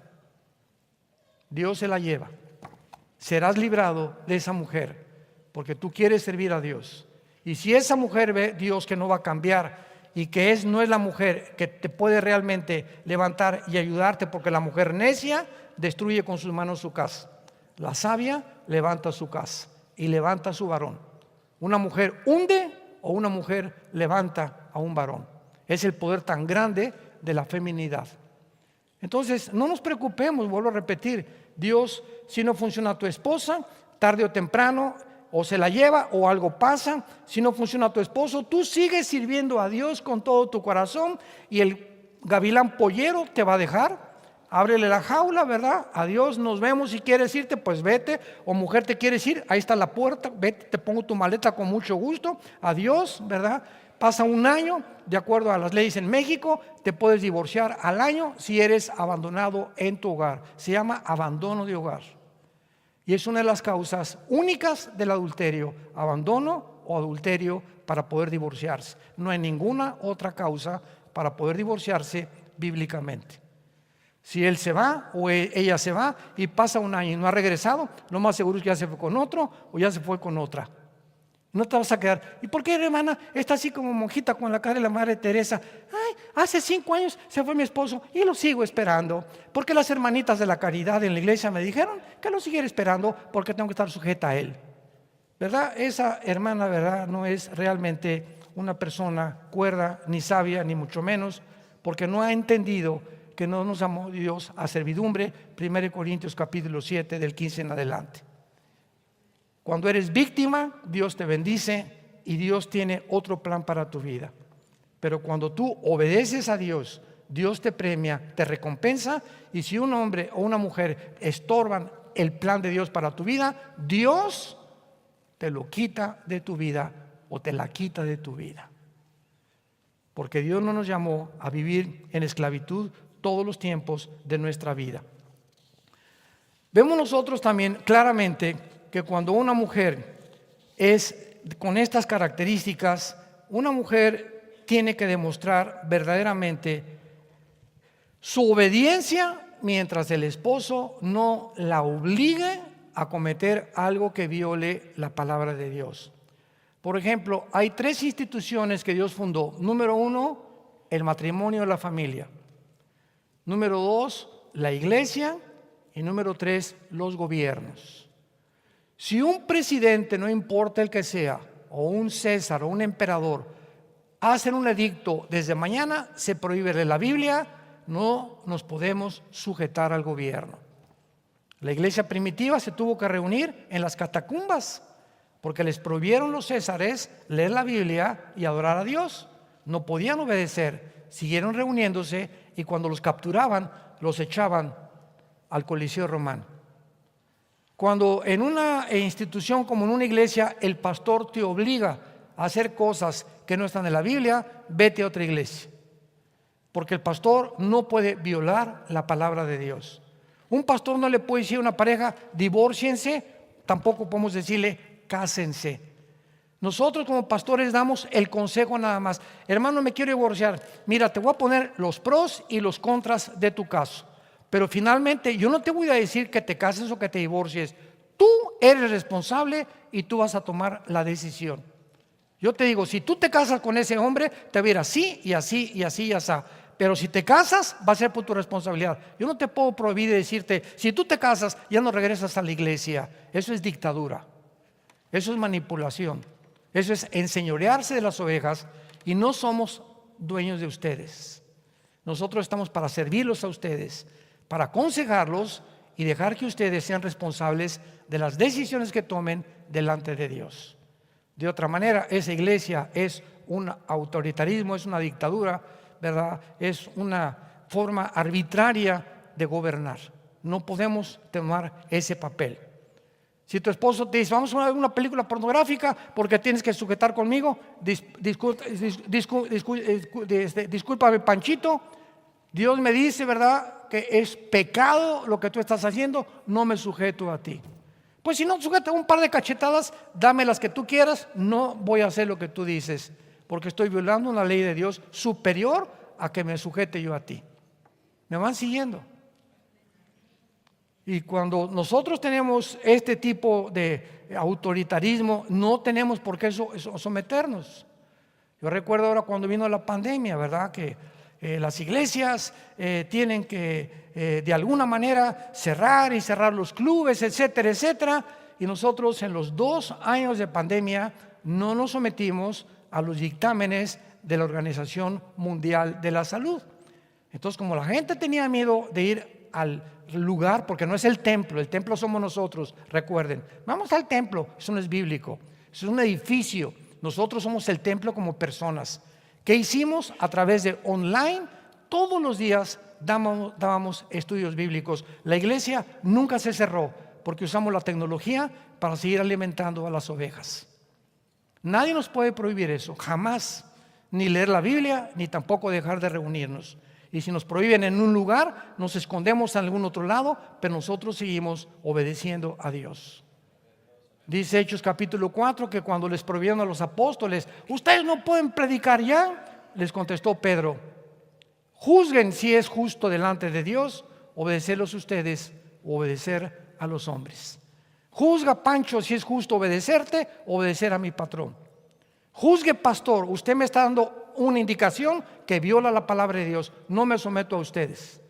Dios se la lleva. Serás librado de esa mujer porque tú quieres servir a Dios. Y si esa mujer ve Dios que no va a cambiar y que no es la mujer que te puede realmente levantar y ayudarte, porque la mujer necia destruye con sus manos su casa, la sabia levanta su casa y levanta a su varón. Una mujer hunde o una mujer levanta a un varón. Es el poder tan grande de la feminidad. Entonces no nos preocupemos, vuelvo a repetir, Dios, si no funciona tu esposa, tarde o temprano o se la lleva o algo pasa. Si no funciona tu esposo, tú sigues sirviendo a Dios con todo tu corazón y el gavilán pollero te va a dejar. Ábrele la jaula, ¿verdad? Adiós, nos vemos. Si quieres irte, pues vete. O mujer, te quieres ir, ahí está la puerta, vete, te pongo tu maleta con mucho gusto. Adiós, ¿verdad? Pasa un año, de acuerdo a las leyes en México, te puedes divorciar al año si eres abandonado en tu hogar. Se llama abandono de hogar. Y es una de las causas únicas del adulterio, abandono o adulterio, para poder divorciarse. No hay ninguna otra causa para poder divorciarse bíblicamente. Si él se va o ella se va y pasa un año y no ha regresado, lo más seguro es que ya se fue con otro o ya se fue con otra. No te vas a quedar. ¿Y por qué, hermana, está así como monjita con la cara de la Madre Teresa? Ay, hace 5 años se fue mi esposo y lo sigo esperando. Porque las hermanitas de la caridad en la iglesia me dijeron que lo siguiera esperando porque tengo que estar sujeta a él. ¿Verdad? Esa hermana, ¿verdad?, no es realmente una persona cuerda, ni sabia, ni mucho menos, porque no ha entendido que no nos llamó Dios a servidumbre. 1 Corintios capítulo 7 del 15 en adelante. Cuando eres víctima, Dios te bendice y Dios tiene otro plan para tu vida. Pero cuando tú obedeces a Dios, Dios te premia, te recompensa. Y si un hombre o una mujer estorban el plan de Dios para tu vida, Dios te lo quita de tu vida o te la quita de tu vida. Porque Dios no nos llamó a vivir en esclavitud todos los tiempos de nuestra vida. Vemos nosotros también claramente que cuando una mujer es con estas características, una mujer tiene que demostrar verdaderamente su obediencia mientras el esposo no la obligue a cometer algo que viole la palabra de Dios. Por ejemplo, hay 3 instituciones que Dios fundó. Número 1, el matrimonio y la familia. Número 2, la iglesia. Y número 3, los gobiernos. Si un presidente, no importa el que sea, o un César o un emperador, hacen un edicto desde mañana, se prohíbe de la Biblia, no nos podemos sujetar al gobierno. La iglesia primitiva se tuvo que reunir en las catacumbas porque les prohibieron los césares leer la Biblia y adorar a Dios. No podían obedecer, siguieron reuniéndose y cuando los capturaban, los echaban al Coliseo Romano. Cuando en una institución como en una iglesia el pastor te obliga a hacer cosas que no están en la Biblia, vete a otra iglesia. Porque el pastor no puede violar la palabra de Dios. Un pastor no le puede decir a una pareja, divórciense, tampoco podemos decirle, cásense. Nosotros como pastores damos el consejo nada más. Hermano, me quiero divorciar. Mira, te voy a poner los pros y los contras de tu caso. Pero finalmente yo no te voy a decir que te cases o que te divorcies. Tú eres responsable y tú vas a tomar la decisión. Yo te digo, si tú te casas con ese hombre, te va a ir así y así y así y así. Pero si te casas, va a ser por tu responsabilidad. Yo no te puedo prohibir de decirte, si tú te casas, ya no regresas a la iglesia. Eso es dictadura. Eso es manipulación. Eso es enseñorearse de las ovejas y no somos dueños de ustedes. Nosotros estamos para servirlos a ustedes, para aconsejarlos y dejar que ustedes sean responsables de las decisiones que tomen delante de Dios. De otra manera, esa iglesia es un autoritarismo, es una dictadura, ¿verdad? Es una forma arbitraria de gobernar. No podemos tomar ese papel. Si tu esposo te dice, vamos a ver una película pornográfica porque tienes que sujetar conmigo, discúlpame, Panchito, Dios me dice, ¿verdad?, que es pecado lo que tú estás haciendo, no me sujeto a ti. Pues si no sujetas un par de cachetadas, dame las que tú quieras, no voy a hacer lo que tú dices, porque estoy violando una ley de Dios superior a que me sujete yo a ti. ¿Me van siguiendo? Y cuando nosotros tenemos este tipo de autoritarismo, no tenemos por qué someternos. Yo recuerdo ahora cuando vino la pandemia, ¿verdad?, que las iglesias tienen que de alguna manera cerrar los clubes, etcétera, etcétera. Y nosotros en los 2 años de pandemia no nos sometimos a los dictámenes de la Organización Mundial de la Salud. Entonces, como la gente tenía miedo de ir al lugar, porque no es el templo somos nosotros, recuerden, vamos al templo, eso no es bíblico, eso es un edificio, nosotros somos el templo como personas. ¿Qué hicimos? A través de online, todos los días dábamos estudios bíblicos. La iglesia nunca se cerró porque usamos la tecnología para seguir alimentando a las ovejas. Nadie nos puede prohibir eso, jamás, ni leer la Biblia, ni tampoco dejar de reunirnos. Y si nos prohíben en un lugar, nos escondemos en algún otro lado, pero nosotros seguimos obedeciendo a Dios. Dice Hechos capítulo 4 que cuando les prohibieron a los apóstoles, ustedes no pueden predicar ya, les contestó Pedro, juzguen si es justo delante de Dios obedecerlos ustedes o obedecer a los hombres. Juzga, Pancho, si es justo obedecerte o obedecer a mi patrón. Juzgue, pastor, usted me está dando una indicación que viola la palabra de Dios, no me someto a ustedes.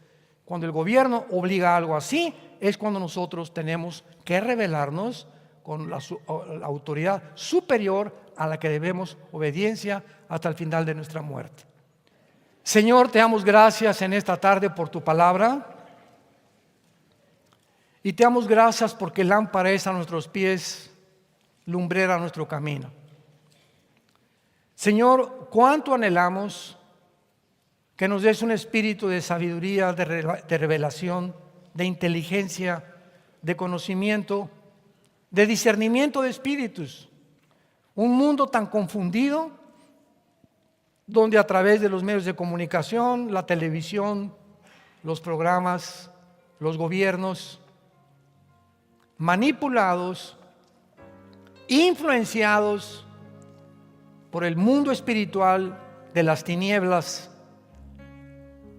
Cuando el gobierno obliga a algo así, es cuando nosotros tenemos que rebelarnos con la autoridad superior a la que debemos obediencia hasta el final de nuestra muerte. Señor, te damos gracias en esta tarde por tu palabra y te damos gracias porque lámpara es a nuestros pies, lumbrera a nuestro camino. Señor, cuánto anhelamos que nos des un espíritu de sabiduría, de revelación, de inteligencia, de conocimiento, de discernimiento de espíritus. Un mundo tan confundido, donde a través de los medios de comunicación, la televisión, los programas, los gobiernos, manipulados, influenciados por el mundo espiritual de las tinieblas,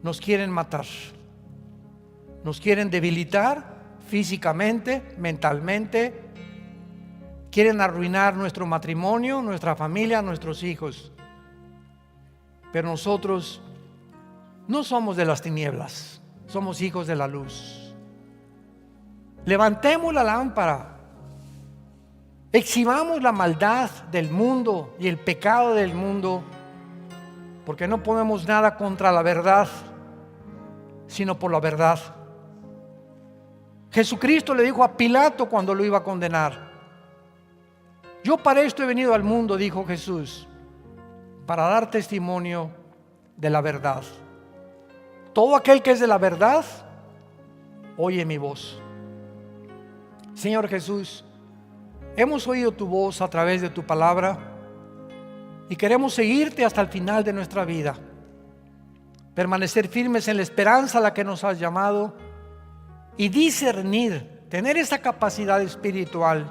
nos quieren matar, nos quieren debilitar físicamente, mentalmente, quieren arruinar nuestro matrimonio, nuestra familia, nuestros hijos. Pero nosotros no somos de las tinieblas, somos hijos de la luz. Levantemos la lámpara, exhibamos la maldad del mundo y el pecado del mundo, porque no ponemos nada contra la verdad, sino por la verdad. Jesucristo le dijo a Pilato cuando lo iba a condenar: yo para esto he venido al mundo, dijo Jesús, para dar testimonio de la verdad. Todo aquel que es de la verdad, oye mi voz. Señor Jesús, hemos oído tu voz a través de tu palabra y queremos seguirte hasta el final de nuestra vida. Permanecer firmes en la esperanza a la que nos has llamado y discernir, tener esa capacidad espiritual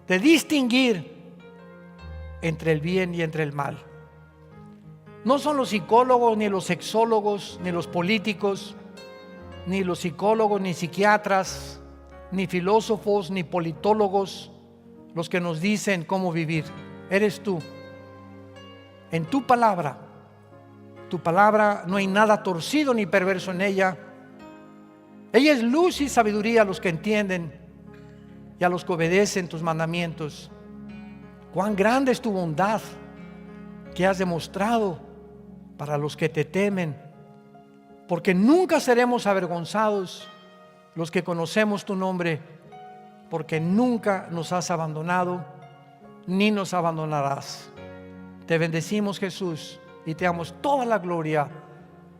de distinguir entre el bien y entre el mal. No son los psicólogos, ni los sexólogos, ni los políticos, ni los psicólogos, ni psiquiatras, ni filósofos, ni politólogos los que nos dicen cómo vivir. Eres tú. En tu palabra no hay nada torcido ni perverso en ella. Ella es luz y sabiduría a los que entienden y a los que obedecen tus mandamientos. Cuán grande es tu bondad que has demostrado para los que te temen, porque nunca seremos avergonzados los que conocemos tu nombre, porque nunca nos has abandonado ni nos abandonarás. Te bendecimos, Jesús, y te damos toda la gloria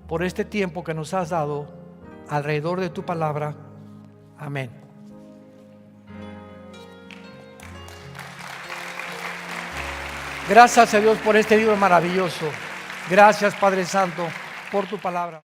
por este tiempo que nos has dado alrededor de tu palabra. Amén. Gracias a Dios por este libro maravilloso. Gracias, Padre Santo, por tu palabra.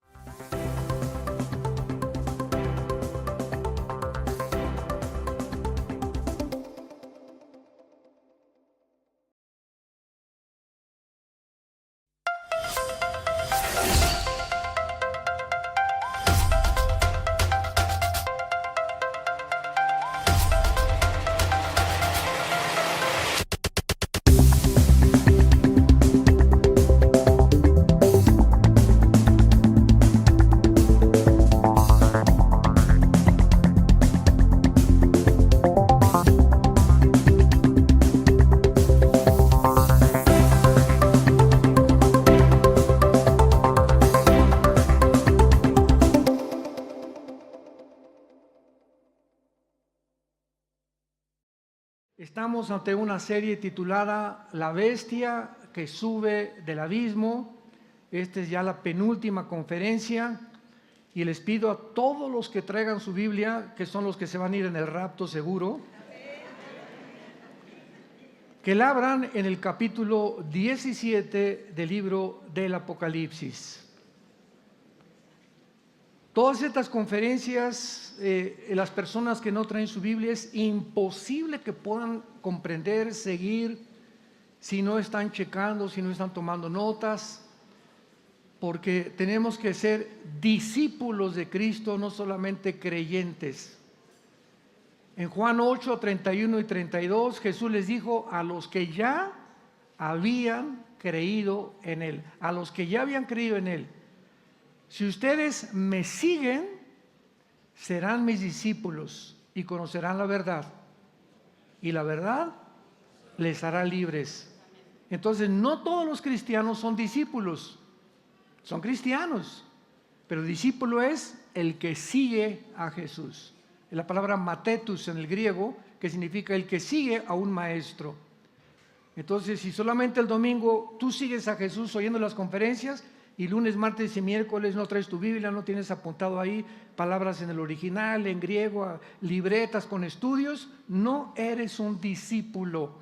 Estamos ante una serie titulada La bestia que sube del abismo. Esta es ya la penúltima conferencia y les pido a todos los que traigan su Biblia, que son los que se van a ir en el rapto seguro, que la abran en el capítulo 17 del libro del Apocalipsis. Todas estas conferencias, las personas que no traen su Biblia, es imposible que puedan comprender, seguir, si no están checando, si no están tomando notas, porque tenemos que ser discípulos de Cristo, no solamente creyentes. En Juan 8, 31 y 32, Jesús les dijo a los que ya habían creído en Él, a los que ya habían creído en Él: si ustedes me siguen, serán mis discípulos y conocerán la verdad, y la verdad les hará libres. Entonces, no todos los cristianos son discípulos, son cristianos, pero discípulo es el que sigue a Jesús. Es la palabra matetus en el griego, que significa el que sigue a un maestro. Entonces, si solamente el domingo tú sigues a Jesús oyendo las conferencias, y lunes, martes y miércoles no traes tu Biblia, no tienes apuntado ahí palabras en el original, en griego, libretas con estudios, no eres un discípulo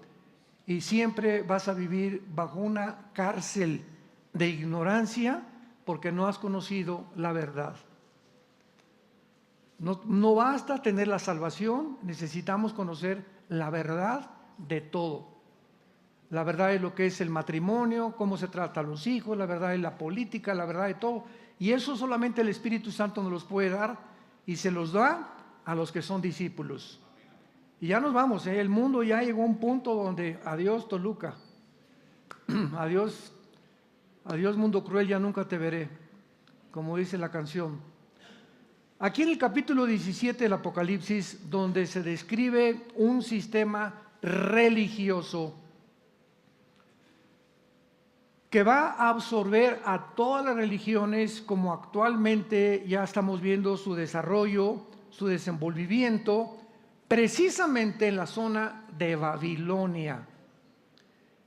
y siempre vas a vivir bajo una cárcel de ignorancia porque no has conocido la verdad. No basta tener la salvación, necesitamos conocer la verdad de todo. La verdad es lo que es el matrimonio, cómo se trata a los hijos, la verdad es la política, la verdad de todo. Y eso solamente el Espíritu Santo nos los puede dar y se los da a los que son discípulos. Y ya nos vamos, el mundo ya llegó a un punto donde adiós Toluca, adiós mundo cruel, ya nunca te veré, como dice la canción. Aquí en el capítulo 17 del Apocalipsis, donde se describe un sistema religioso que va a absorber a todas las religiones, como actualmente ya estamos viendo su desarrollo, su desenvolvimiento, precisamente en la zona de Babilonia.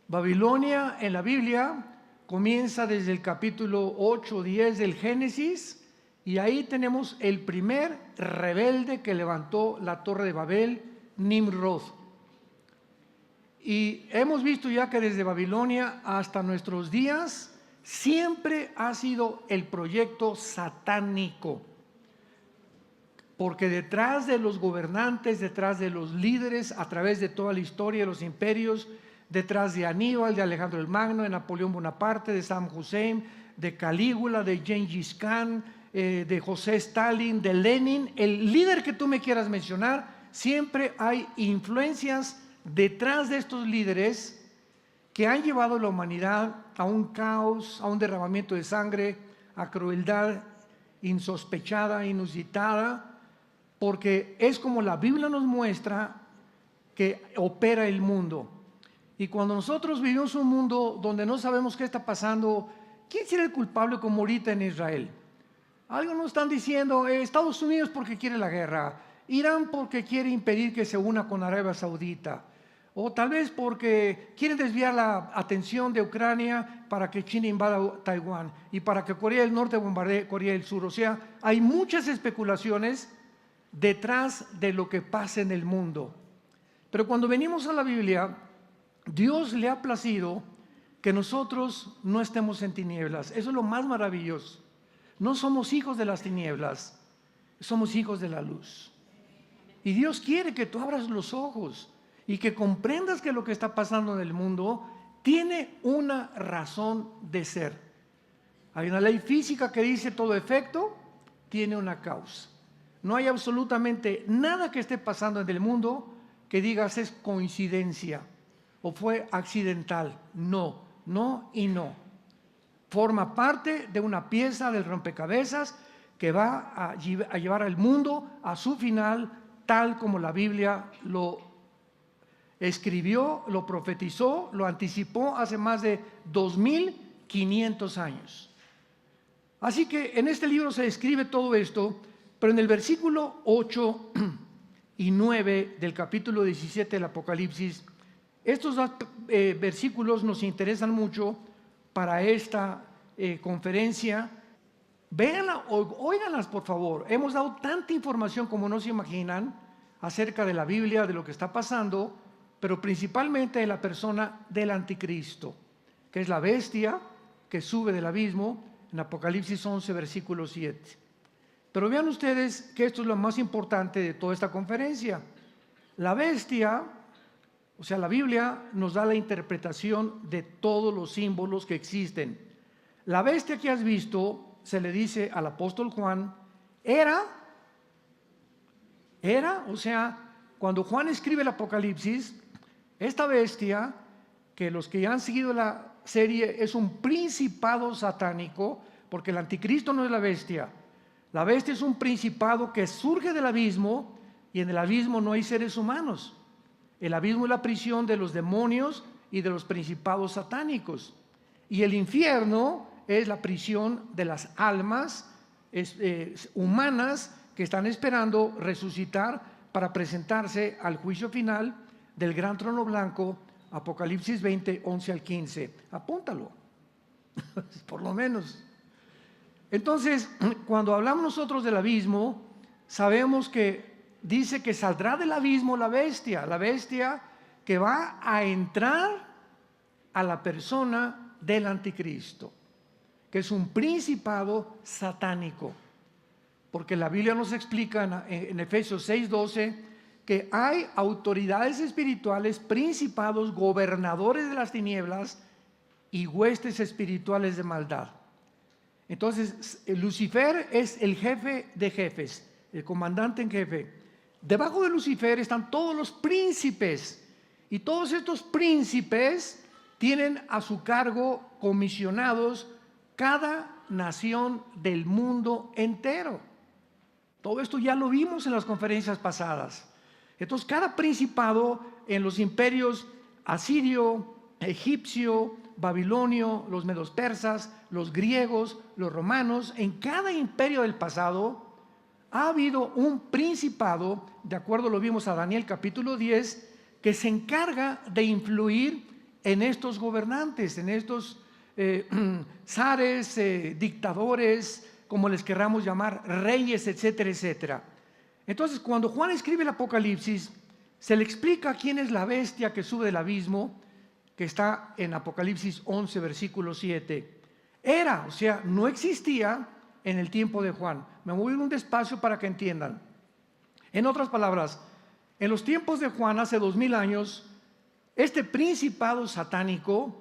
Babilonia en la Biblia comienza desde el capítulo 8, 10 del Génesis, y ahí tenemos el primer rebelde que levantó la torre de Babel, Nimrod. Y hemos visto ya que desde Babilonia hasta nuestros días siempre ha sido el proyecto satánico, porque detrás de los gobernantes, detrás de los líderes, a través de toda la historia de los imperios, detrás de Aníbal, de Alejandro el Magno, de Napoleón Bonaparte, de Saddam Hussein, de Calígula, de Gengis Khan, de José Stalin, de Lenin, el líder que tú me quieras mencionar, siempre hay influencias detrás de estos líderes que han llevado a la humanidad a un caos, a un derramamiento de sangre, a crueldad insospechada, inusitada, porque es como la Biblia nos muestra que opera el mundo. Y cuando nosotros vivimos un mundo donde no sabemos qué está pasando, ¿quién será el culpable como ahorita en Israel? Algunos están diciendo Estados Unidos porque quiere la guerra, Irán porque quiere impedir que se una con Arabia Saudita, o tal vez porque quieren desviar la atención de Ucrania para que China invada Taiwán y para que Corea del Norte bombardee Corea del Sur. O sea, hay muchas especulaciones detrás de lo que pasa en el mundo. Pero cuando venimos a la Biblia, Dios le ha placido que nosotros no estemos en tinieblas. Eso es lo más maravilloso. No somos hijos de las tinieblas, somos hijos de la luz. Y Dios quiere que tú abras los ojos y que comprendas que lo que está pasando en el mundo tiene una razón de ser. Hay una ley física que dice todo efecto tiene una causa. No hay absolutamente nada que esté pasando en el mundo que digas es coincidencia o fue accidental. No, no y no. Forma parte de una pieza del rompecabezas que va a llevar al mundo a su final, tal como la Biblia lo escribió, lo profetizó, lo anticipó hace más de 2500 años. Así que en este libro se describe todo esto, pero en el versículo 8 y 9 del capítulo 17 del Apocalipsis, estos dos versículos nos interesan mucho para esta conferencia. Véanla, óiganlas por favor. Hemos dado tanta información como no se imaginan acerca de la Biblia, de lo que está pasando, pero principalmente de la persona del anticristo, que es la bestia que sube del abismo en Apocalipsis 11, versículo 7. Pero vean ustedes que esto es lo más importante de toda esta conferencia. La bestia, o sea, la Biblia nos da la interpretación de todos los símbolos que existen. La bestia que has visto, se le dice al apóstol Juan, era, o sea, cuando Juan escribe el Apocalipsis, esta bestia, que los que ya han seguido la serie, es un principado satánico, porque el anticristo no es la bestia. La bestia es un principado que surge del abismo, y en el abismo no hay seres humanos. El abismo es la prisión de los demonios y de los principados satánicos. Y el infierno es la prisión de las almas humanas que están esperando resucitar para presentarse al juicio final del gran trono blanco, Apocalipsis 20, 11 al 15. Apúntalo, por lo menos. Entonces, cuando hablamos nosotros del abismo, sabemos que dice que saldrá del abismo la bestia que va a entrar a la persona del anticristo, que es un principado satánico, porque la Biblia nos explica en Efesios 6:12 que hay autoridades espirituales, principados, gobernadores de las tinieblas y huestes espirituales de maldad. Entonces, Lucifer es el jefe de jefes, el comandante en jefe. Debajo de Lucifer están todos los príncipes, y todos estos príncipes tienen a su cargo comisionados cada nación del mundo entero. Todo esto ya lo vimos en las conferencias pasadas. Entonces, cada principado en los imperios asirio, egipcio, babilonio, los medos persas, los griegos, los romanos, en cada imperio del pasado ha habido un principado, de acuerdo lo vimos a Daniel capítulo 10, que se encarga de influir en estos gobernantes, en estos zares, dictadores, como les querramos llamar, reyes, etcétera, etcétera. Entonces, cuando Juan escribe el Apocalipsis, se le explica quién es la bestia que sube del abismo, que está en Apocalipsis 11, versículo 7. Era, o sea, no existía en el tiempo de Juan. Me voy a ir un despacio para que entiendan. En otras palabras, en los tiempos de Juan, hace 2000 años, este principado satánico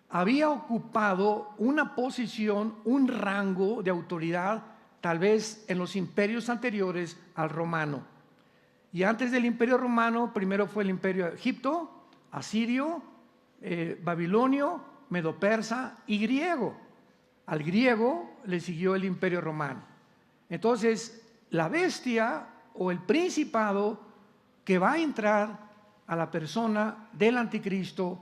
había ocupado una posición, un rango de autoridad, tal vez en los imperios anteriores al romano. Y antes del imperio romano, primero fue el imperio de Egipto, asirio, babilonio, medo-persa y griego. Al griego le siguió el imperio romano. Entonces, la bestia o el principado que va a entrar a la persona del anticristo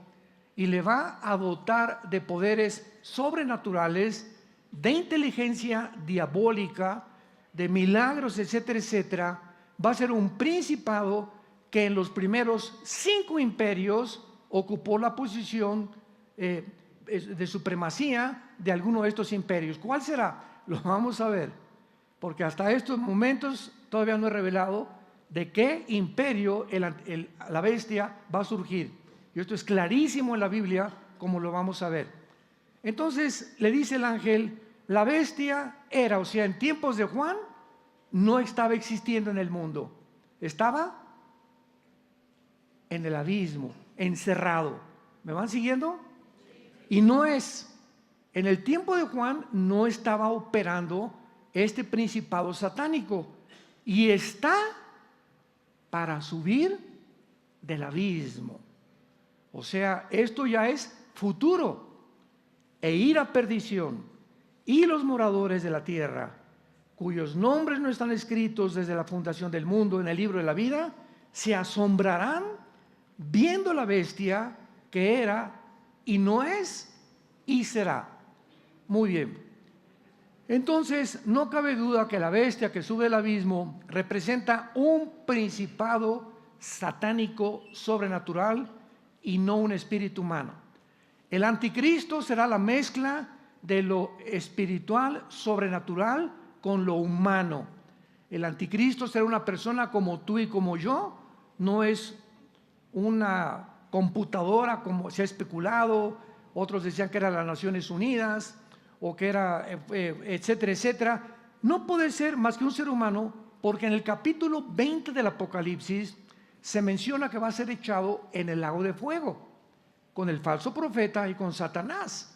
y le va a dotar de poderes sobrenaturales, de inteligencia diabólica, de milagros, etcétera, etcétera. Va a ser un principado que en los primeros 5 imperios ocupó la posición de supremacía de alguno de estos imperios. ¿Cuál será? Lo vamos a ver, porque hasta estos momentos todavía no he revelado de qué imperio la bestia va a surgir. Y esto es clarísimo en la Biblia, como lo vamos a ver. Entonces le dice el ángel, la bestia era, o sea, en tiempos de Juan, no estaba existiendo en el mundo. Estaba en el abismo, encerrado. ¿Me van siguiendo? Y no es, en el tiempo de Juan no estaba operando este principado satánico. Y está para subir del abismo. O sea, esto ya es futuro. E ir a perdición. Y los moradores de la tierra, cuyos nombres no están escritos desde la fundación del mundo en el libro de la vida, se asombrarán viendo la bestia que era y no es y será. Muy bien. Entonces, no cabe duda que la bestia que sube del abismo representa un principado satánico sobrenatural y no un espíritu humano. El anticristo será la mezcla de lo espiritual, sobrenatural, con lo humano. El anticristo será una persona como tú y como yo, no es una computadora como se ha especulado. Otros decían que era las Naciones Unidas o que era etcétera, etcétera. No puede ser más que un ser humano, porque en el capítulo 20 del Apocalipsis se menciona que va a ser echado en el lago de fuego con el falso profeta y con Satanás.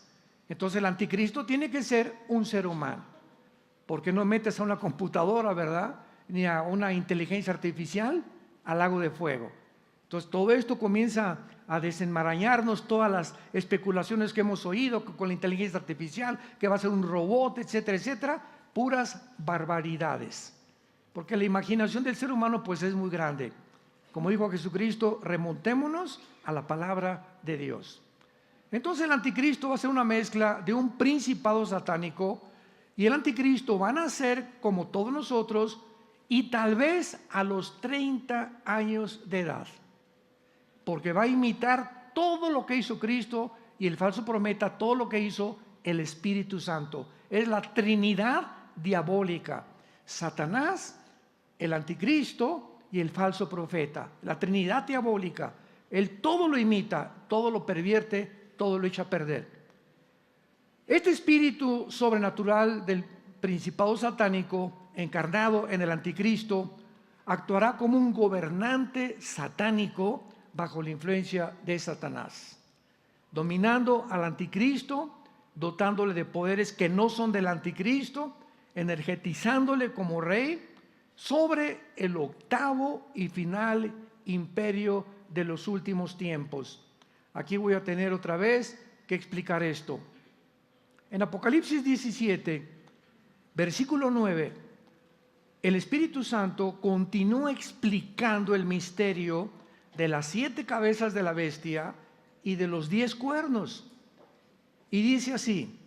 Entonces el anticristo tiene que ser un ser humano, porque no metes a una computadora, ¿verdad?, ni a una inteligencia artificial al lago de fuego. Entonces todo esto comienza a desenmarañarnos todas las especulaciones que hemos oído con la inteligencia artificial, que va a ser un robot, etcétera, etcétera, puras barbaridades, porque la imaginación del ser humano pues es muy grande. Como dijo Jesucristo, remontémonos a la palabra de Dios. Entonces el anticristo va a ser una mezcla de un principado satánico, y el anticristo va a nacer como todos nosotros y tal vez a los 30 años de edad, porque va a imitar todo lo que hizo Cristo y el falso profeta, todo lo que hizo el Espíritu Santo. Es la Trinidad diabólica: Satanás, el anticristo y el falso profeta. La Trinidad diabólica. Él todo lo imita, todo lo pervierte, todo lo echa a perder. Este espíritu sobrenatural del principado satánico, encarnado en el anticristo, actuará como un gobernante satánico bajo la influencia de Satanás, dominando al anticristo, dotándole de poderes que no son del anticristo, energetizándole como rey sobre el octavo y final imperio de los últimos tiempos. Aquí voy a tener otra vez que explicar esto. En Apocalipsis 17, versículo 9, el Espíritu Santo continúa explicando el misterio de las 7 cabezas de la bestia y de los 10 cuernos. Y dice así: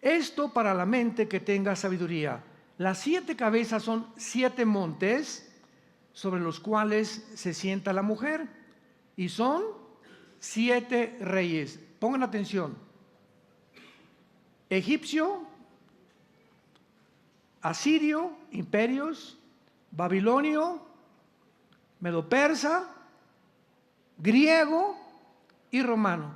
esto para la mente que tenga sabiduría. Las 7 cabezas son 7 montes sobre los cuales se sienta la mujer, y son 7 reyes. Pongan atención: egipcio, asirio, imperios, babilonio, medo-persa, griego y romano.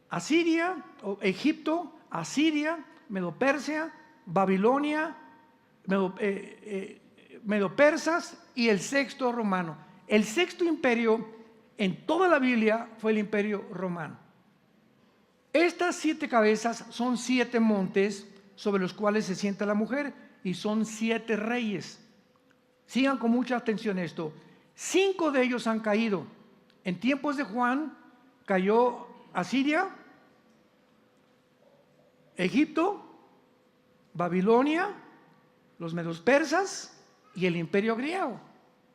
Asiria, Egipto, Asiria, Medo-Persia, Babilonia, Medo-Persas y el 6º romano. El 6º imperio en toda la Biblia fue el imperio romano. Estas 7 cabezas son 7 montes sobre los cuales se sienta la mujer, y son 7 reyes. Sigan con mucha atención esto. 5 de ellos han caído. En tiempos de Juan cayó Asiria, Egipto, Babilonia, los medos persas y el imperio griego.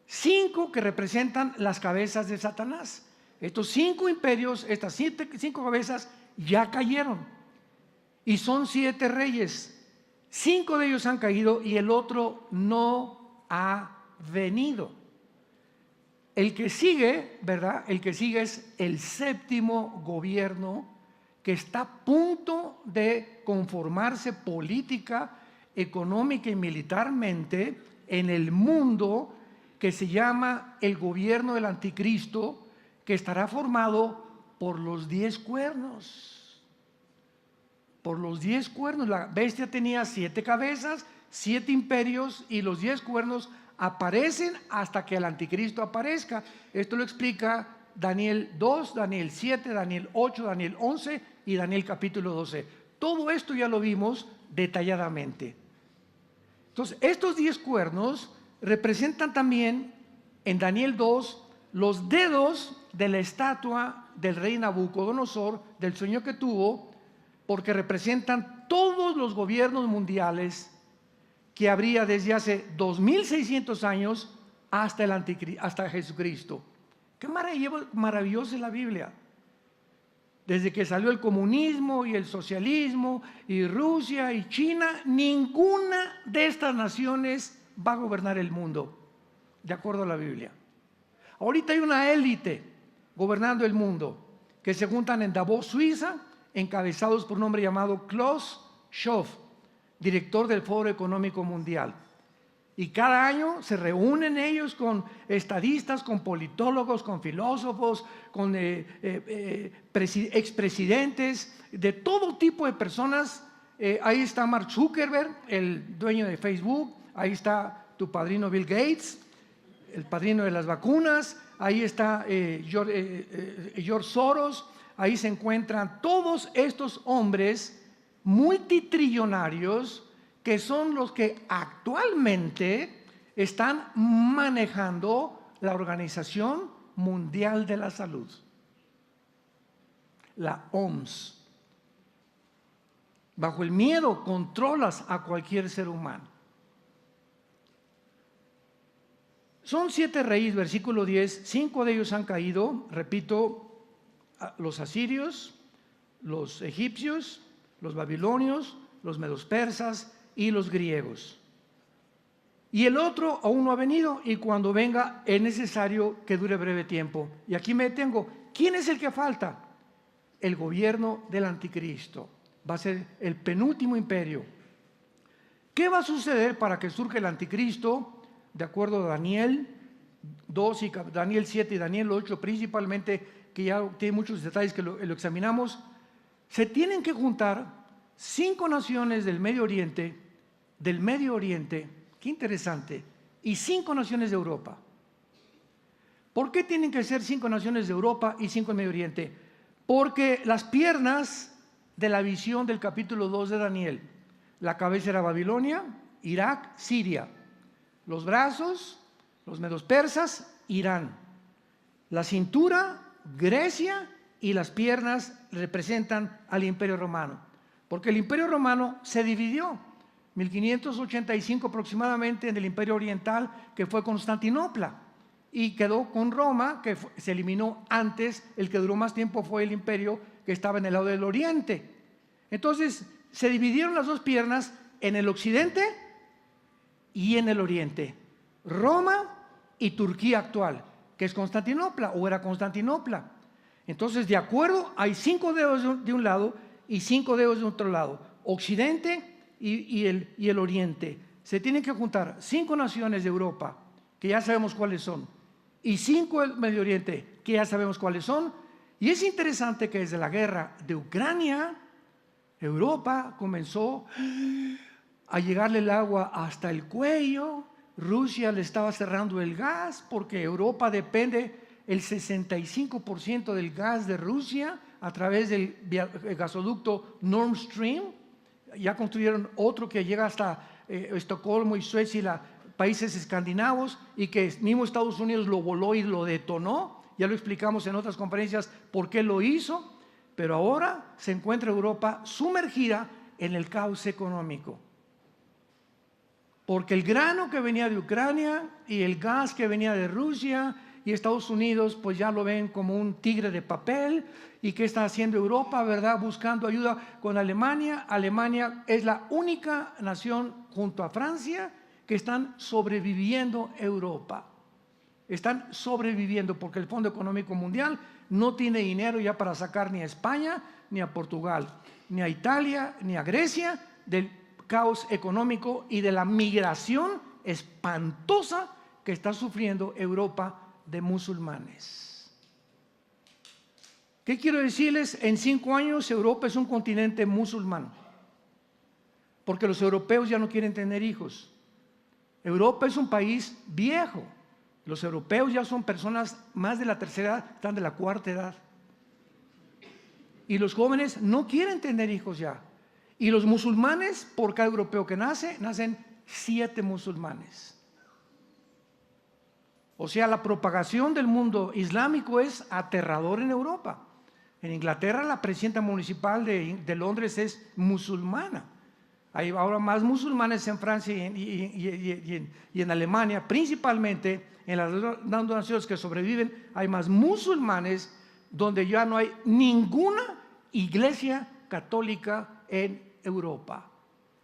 5 que representan las cabezas de Satanás. Estos 5 imperios, estas 5 cabezas ya cayeron y son 7 reyes. 5 de ellos han caído y el otro no ha venido. El que sigue, ¿verdad? El que sigue es el 7º gobierno que está a punto de conformarse política, económica y militarmente en el mundo, que se llama el gobierno del anticristo, que estará formado por los 10 cuernos. Por los 10 cuernos. La bestia tenía 7 cabezas, 7 imperios, y los 10 cuernos aparecen hasta que el anticristo aparezca. Esto lo explica Daniel 2, Daniel 7, Daniel 8, Daniel 11 y Daniel capítulo 12. Todo esto ya lo vimos detalladamente. Entonces, estos 10 cuernos representan también en Daniel 2 los dedos de la estatua del rey Nabucodonosor, del sueño que tuvo, porque representan todos los gobiernos mundiales que habría desde hace 2600 años hasta Jesucristo. Qué maravillosa es la Biblia. Desde que salió el comunismo y el socialismo y Rusia y China, ninguna de estas naciones va a gobernar el mundo, de acuerdo a la Biblia. Ahorita hay una élite gobernando el mundo que se juntan en Davos, Suiza, encabezados por un hombre llamado Klaus Schwab, director del Foro Económico Mundial. Y cada año se reúnen ellos con estadistas, con politólogos, con filósofos, con expresidentes, de todo tipo de personas. Ahí está Mark Zuckerberg, el dueño de Facebook. Ahí está tu padrino Bill Gates, el padrino de las vacunas. Ahí está George Soros. Ahí se encuentran todos estos hombres multitrillonarios que son los que actualmente están manejando la Organización Mundial de la Salud, la OMS. Bajo el miedo controlas a cualquier ser humano. Son 7 reyes, versículo 10, 5 de ellos han caído, repito, los asirios, los egipcios, los babilonios, los medos persas y los griegos. Y el otro aún no ha venido, y cuando venga es necesario que dure breve tiempo. Y aquí me detengo. ¿Quién es el que falta? El gobierno del anticristo. Va a ser el penúltimo imperio. ¿Qué va a suceder para que surja el anticristo? De acuerdo a Daniel 2 y Daniel 7 y Daniel 8 principalmente, que ya tiene muchos detalles que lo examinamos, se tienen que juntar 5 naciones del Medio Oriente, qué interesante, y 5 naciones de Europa. ¿Por qué tienen que ser 5 naciones de Europa y 5 del Medio Oriente? Porque las piernas de la visión del capítulo 2 de Daniel, la cabeza era Babilonia, Irak, Siria, los brazos, los medos persas, Irán, la cintura, Grecia, y las piernas representan al Imperio Romano, porque el Imperio Romano se dividió 1585 aproximadamente en el Imperio Oriental, que fue Constantinopla, y quedó con Roma, que se eliminó antes. El que duró más tiempo fue el imperio que estaba en el lado del Oriente. Entonces se dividieron las 2 piernas en el Occidente y en el Oriente, Roma y Turquía actual, que es Constantinopla o era Constantinopla. Entonces, de acuerdo, hay 5 dedos de un lado y 5 dedos de otro lado, Occidente y el Oriente. Se tienen que juntar 5 naciones de Europa, que ya sabemos cuáles son, y 5 del Medio Oriente, que ya sabemos cuáles son. Y es interesante que desde la guerra de Ucrania, Europa comenzó a llegarle el agua hasta el cuello. Rusia le estaba cerrando el gas, porque Europa depende el 65% del gas de Rusia a través del gasoducto Nord Stream. Ya construyeron otro que llega hasta Estocolmo y Suecia, países escandinavos, y que mismo Estados Unidos lo voló y lo detonó. Ya lo explicamos en otras conferencias por qué lo hizo, pero ahora se encuentra Europa sumergida en el caos económico, porque el grano que venía de Ucrania y el gas que venía de Rusia y Estados Unidos pues ya lo ven como un tigre de papel. ¿Y qué está haciendo Europa, verdad? Buscando ayuda con Alemania. Alemania es la única nación junto a Francia que están sobreviviendo Europa. Están sobreviviendo porque el Fondo Económico Mundial no tiene dinero ya para sacar ni a España, ni a Portugal, ni a Italia, ni a Grecia del caos económico y de la migración espantosa que está sufriendo Europa de musulmanes. ¿Qué quiero decirles? En 5 años Europa es un continente musulmán, porque los europeos ya no quieren tener hijos. Europa es un país viejo. Los europeos ya son personas más de la tercera edad, están de la cuarta edad. Y los jóvenes no quieren tener hijos ya. Y los musulmanes, por cada europeo que nace, nacen 7 musulmanes. O sea, la propagación del mundo islámico es aterrador en Europa. En Inglaterra, la presidenta municipal de Londres es musulmana. Hay ahora más musulmanes en Francia y en Alemania, principalmente en las dos naciones que sobreviven, hay más musulmanes, donde ya no hay ninguna iglesia católica en Europa.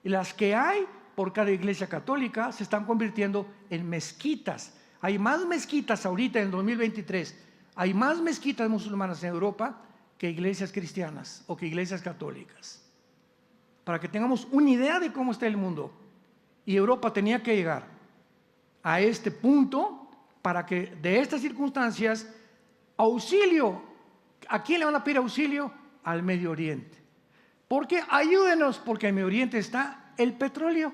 Y las que hay por cada iglesia católica se están convirtiendo en mezquitas. Hay más mezquitas ahorita en 2023, hay más mezquitas musulmanas en Europa que iglesias cristianas o que iglesias católicas. Para que tengamos una idea de cómo está el mundo. Y Europa tenía que llegar a este punto para que de estas circunstancias, auxilio. ¿A quién le van a pedir auxilio? Al Medio Oriente. Porque ayúdenos, porque en Medio Oriente está el petróleo.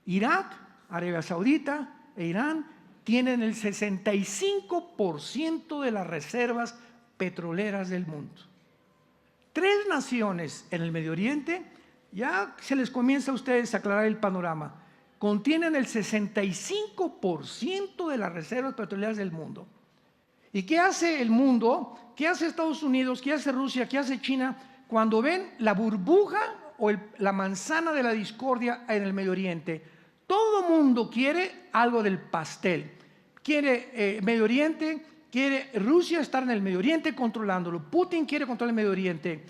Irak, Arabia Saudita e Irán tienen el 65% de las reservas petroleras del mundo. 3 naciones en el Medio Oriente, ya se les comienza a ustedes a aclarar el panorama, contienen el 65% de las reservas petroleras del mundo. ¿Y qué hace el mundo? ¿Qué hace Estados Unidos? ¿Qué hace Rusia? ¿Qué hace China? Cuando ven la burbuja o la manzana de la discordia en el Medio Oriente, todo mundo quiere algo del pastel. Quiere Medio Oriente, quiere Rusia estar en el Medio Oriente controlándolo. Putin quiere controlar el Medio Oriente.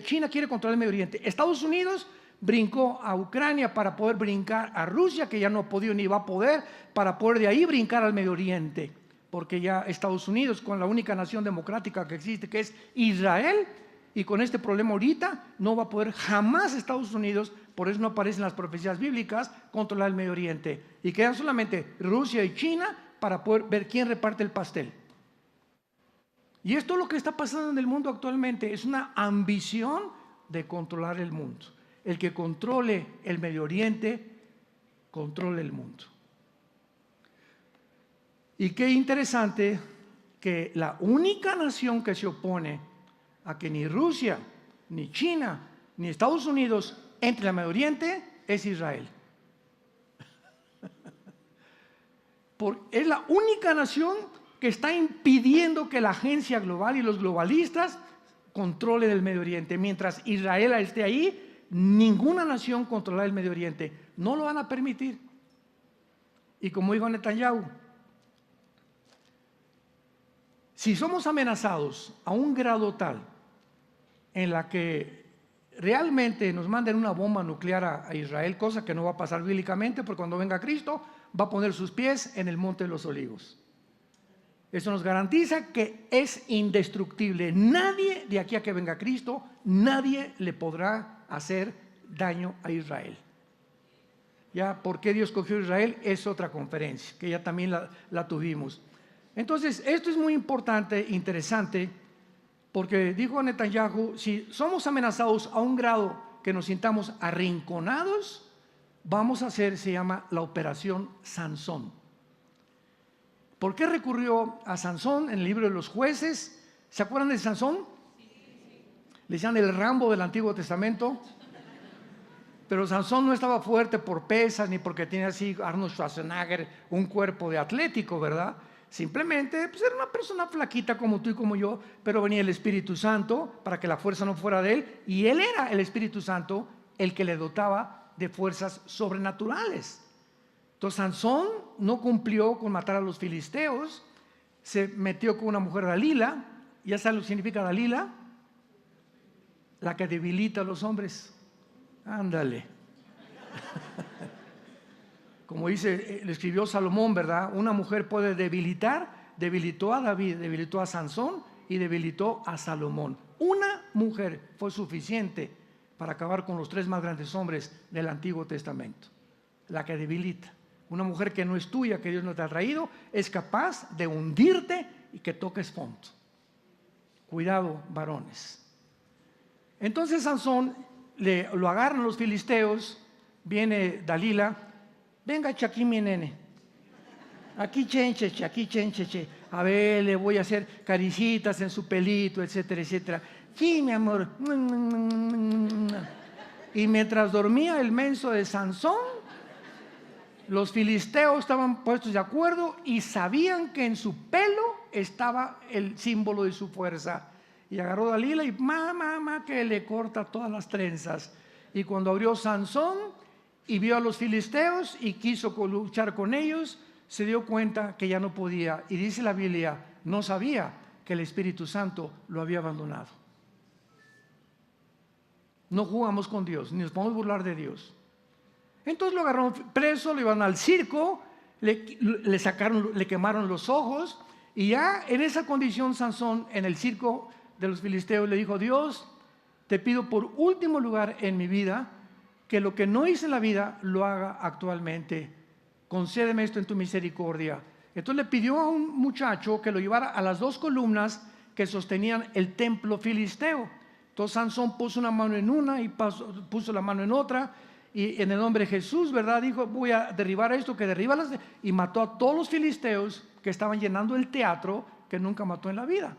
China quiere controlar el Medio Oriente. Estados Unidos brincó a Ucrania para poder brincar a Rusia, que ya no ha podido ni va a poder, para poder de ahí brincar al Medio Oriente. Porque ya Estados Unidos, con la única nación democrática que existe, que es Israel, y con este problema ahorita, no va a poder jamás Estados Unidos, por eso no aparecen las profecías bíblicas, controlar el Medio Oriente. Y quedan solamente Rusia y China para poder ver quién reparte el pastel. Y esto es lo que está pasando en el mundo actualmente, es una ambición de controlar el mundo. El que controle el Medio Oriente, controle el mundo. Y qué interesante que la única nación que se opone a que ni Rusia, ni China, ni Estados Unidos entre al Medio Oriente es Israel. Es la única nación que está impidiendo que la agencia global y los globalistas controlen el Medio Oriente. Mientras Israel esté ahí, ninguna nación controlará el Medio Oriente. No lo van a permitir. Y como dijo Netanyahu, si somos amenazados a un grado tal en la que realmente nos manden una bomba nuclear a Israel, cosa que no va a pasar bíblicamente, porque cuando venga Cristo va a poner sus pies en el Monte de los Olivos. Eso nos garantiza que es indestructible. Nadie de aquí a que venga Cristo, nadie le podrá hacer daño a Israel. Ya, ¿por qué Dios cogió a Israel? Es otra conferencia, que ya también la tuvimos. Entonces, esto es muy importante, interesante, porque dijo Netanyahu, si somos amenazados a un grado que nos sintamos arrinconados, vamos a hacer, se llama la operación Sansón. ¿Por qué recurrió a Sansón en el libro de los Jueces? ¿Se acuerdan de Sansón? Le decían el Rambo del Antiguo Testamento. Pero Sansón no estaba fuerte por pesas, ni porque tenía así Arnold Schwarzenegger, un cuerpo de atlético, ¿verdad? Simplemente pues era una persona flaquita como tú y como yo, pero venía el Espíritu Santo para que la fuerza no fuera de él, y él era el Espíritu Santo el que le dotaba de fuerzas sobrenaturales. Entonces Sansón no cumplió con matar a los filisteos, se metió con una mujer Dalila. ¿Ya sabes lo que significa Dalila? La que debilita a los hombres. Ándale. Como dice, le escribió Salomón, ¿verdad? Una mujer puede debilitar. Debilitó a David, debilitó a Sansón y debilitó a Salomón. Una mujer fue suficiente para acabar con los 3 más grandes hombres del Antiguo Testamento. La que debilita. Una mujer que no es tuya, que Dios no te ha traído, es capaz de hundirte y que toques fondo. Cuidado, varones. Entonces Sansón lo agarran los filisteos. Viene Dalila. Venga, aquí mi nene. Aquí chencheche, aquí chencheche. A ver, le voy a hacer caricitas en su pelito, etcétera, etcétera. Sí, mi amor. Y mientras dormía el menso de Sansón, los filisteos estaban puestos de acuerdo y sabían que en su pelo estaba el símbolo de su fuerza. Y agarró a Dalila y mamá que le corta todas las trenzas. Y cuando abrió Sansón y vio a los filisteos y quiso luchar con ellos, se dio cuenta que ya no podía. Y dice la Biblia, no sabía que el Espíritu Santo lo había abandonado. No jugamos con Dios, ni nos podemos burlar de Dios. Entonces lo agarraron preso, lo iban al circo, le sacaron, le quemaron los ojos. Y ya en esa condición Sansón, en el circo de los filisteos, le dijo: Dios, te pido por último lugar en mi vida, que lo que no hice en la vida lo haga actualmente. Concédeme esto en tu misericordia. Entonces le pidió a un muchacho que lo llevara a las 2 columnas que sostenían el templo filisteo. Entonces Sansón puso una mano en una y puso la mano en otra, y en el nombre de Jesús, ¿verdad? Dijo: voy a derribar esto, que derriba y mató a todos los filisteos que estaban llenando el teatro, que nunca mató en la vida.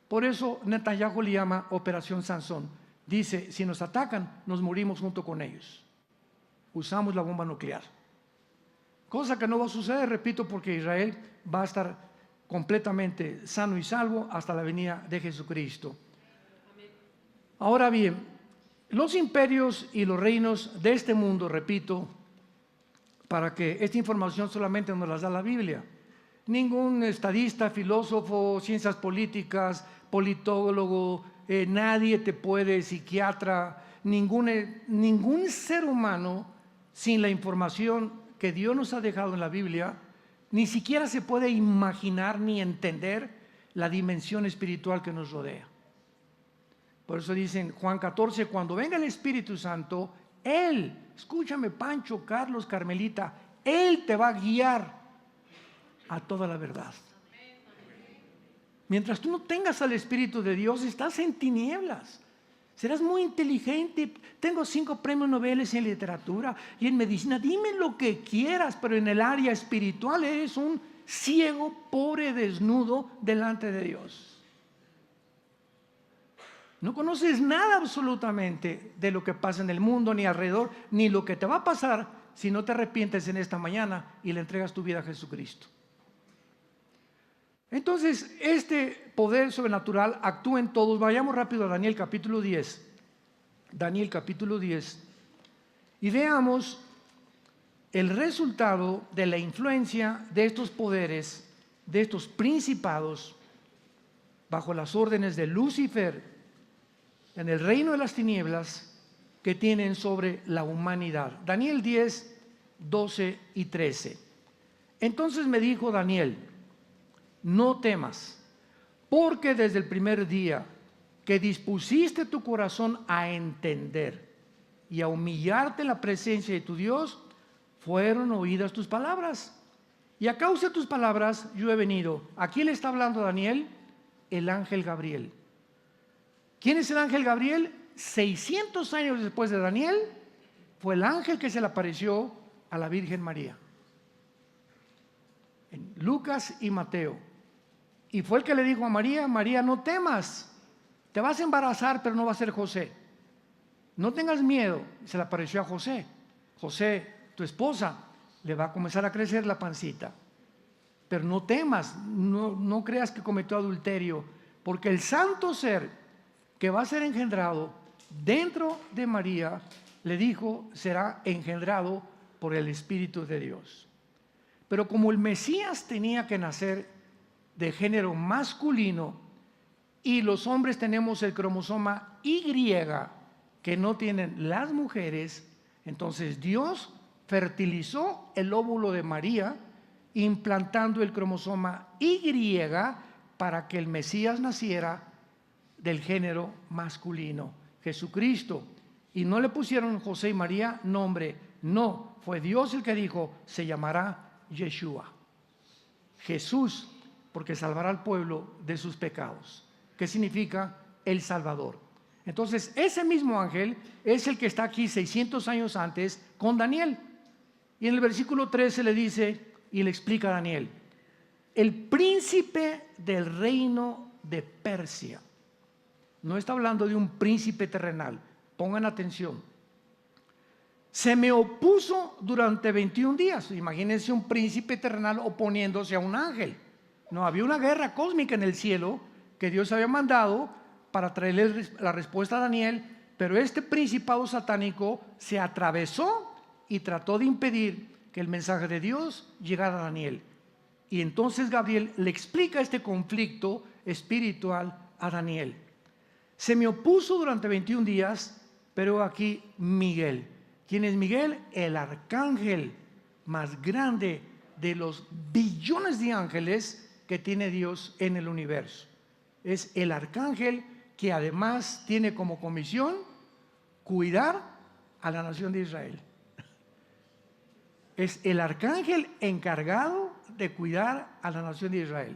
Por eso Netanyahu le llama Operación Sansón. Dice: si nos atacan, nos morimos junto con ellos. Usamos la bomba nuclear. Cosa que no va a suceder, repito, porque Israel va a estar completamente sano y salvo hasta la venida de Jesucristo. Ahora bien, los imperios y los reinos de este mundo, repito, para que esta información solamente nos las da la Biblia. Ningún estadista, filósofo, ciencias políticas, politólogo, nadie te puede, psiquiatra, ningún ser humano sin la información que Dios nos ha dejado en la Biblia, ni siquiera se puede imaginar ni entender la dimensión espiritual que nos rodea. Por eso dicen Juan 14, cuando venga el Espíritu Santo, Él, escúchame Pancho, Carlos, Carmelita, Él te va a guiar a toda la verdad. Mientras tú no tengas al Espíritu de Dios, estás en tinieblas. Serás muy inteligente. Tengo 5 premios Nobel en literatura y en medicina. Dime lo que quieras, pero en el área espiritual eres un ciego, pobre, desnudo delante de Dios. No conoces nada absolutamente de lo que pasa en el mundo, ni alrededor, ni lo que te va a pasar si no te arrepientes en esta mañana y le entregas tu vida a Jesucristo. Entonces, este poder sobrenatural actúa en todos. Vayamos rápido a Daniel capítulo 10. Daniel capítulo 10. Y veamos el resultado de la influencia de estos poderes, de estos principados, bajo las órdenes de Lucifer, en el reino de las tinieblas, que tienen sobre la humanidad. Daniel 10, 12 y 13. Entonces me dijo Daniel: no temas, porque desde el primer día que dispusiste tu corazón a entender y a humillarte en la presencia de tu Dios, fueron oídas tus palabras. Y a causa de tus palabras yo he venido. ¿A quién le está hablando Daniel? El ángel Gabriel. ¿Quién es el ángel Gabriel? 600 años después de Daniel, fue el ángel que se le apareció a la Virgen María. En Lucas y Mateo. Y fue el que le dijo a María: María, no temas, te vas a embarazar, pero no va a ser José. No tengas miedo. Se le apareció a José. José, tu esposa, le va a comenzar a crecer la pancita. Pero no temas, no creas que cometió adulterio, porque el santo ser que va a ser engendrado dentro de María, le dijo, será engendrado por el Espíritu de Dios. Pero como el Mesías tenía que nacer de género masculino y los hombres tenemos el cromosoma Y que no tienen las mujeres, entonces Dios fertilizó el óvulo de María implantando el cromosoma Y para que el Mesías naciera del género masculino, Jesucristo. Y no le pusieron José y María nombre, no, fue Dios el que dijo, se llamará Yeshua, Jesús, porque salvará al pueblo de sus pecados, que significa el Salvador. Entonces ese mismo ángel es el que está aquí 600 años antes con Daniel, y en el versículo 13 le dice y le explica a Daniel: el príncipe del reino de Persia. No está hablando de un príncipe terrenal, pongan atención. Se me opuso durante 21 días. Imagínense un príncipe terrenal oponiéndose a un ángel. No, había una guerra cósmica en el cielo que Dios había mandado para traerle la respuesta a Daniel, pero este principado satánico se atravesó y trató de impedir que el mensaje de Dios llegara a Daniel. Y entonces Gabriel le explica este conflicto espiritual a Daniel. Se me opuso durante 21 días, pero aquí Miguel. ¿Quién es Miguel? El arcángel más grande de los billones de ángeles que tiene Dios en el universo. Es el arcángel que además tiene como comisión cuidar a la nación de Israel. Es el arcángel encargado de cuidar a la nación de Israel.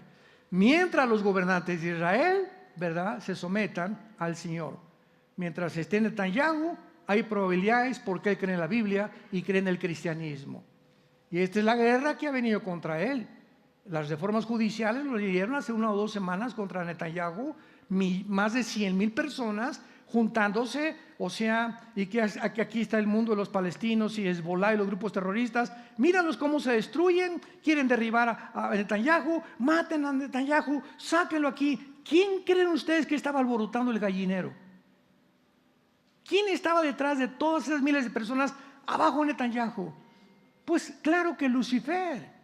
Mientras los gobernantes de Israel, ¿verdad?, se sometan al Señor. Mientras esté Netanyahu, hay probabilidades porque él cree en la Biblia y cree en el cristianismo. Y esta es la guerra que ha venido contra él. Las reformas judiciales lo dieron hace 1 o 2 semanas contra Netanyahu, más de 100,000 personas juntándose, o sea, y que aquí está el mundo de los palestinos y Hezbollah y los grupos terroristas. Míralos cómo se destruyen, quieren derribar a Netanyahu, maten a Netanyahu, sáquenlo aquí. ¿Quién creen ustedes que estaba alborotando el gallinero? ¿Quién estaba detrás de todas esas miles de personas abajo de Netanyahu? Pues claro que Lucifer.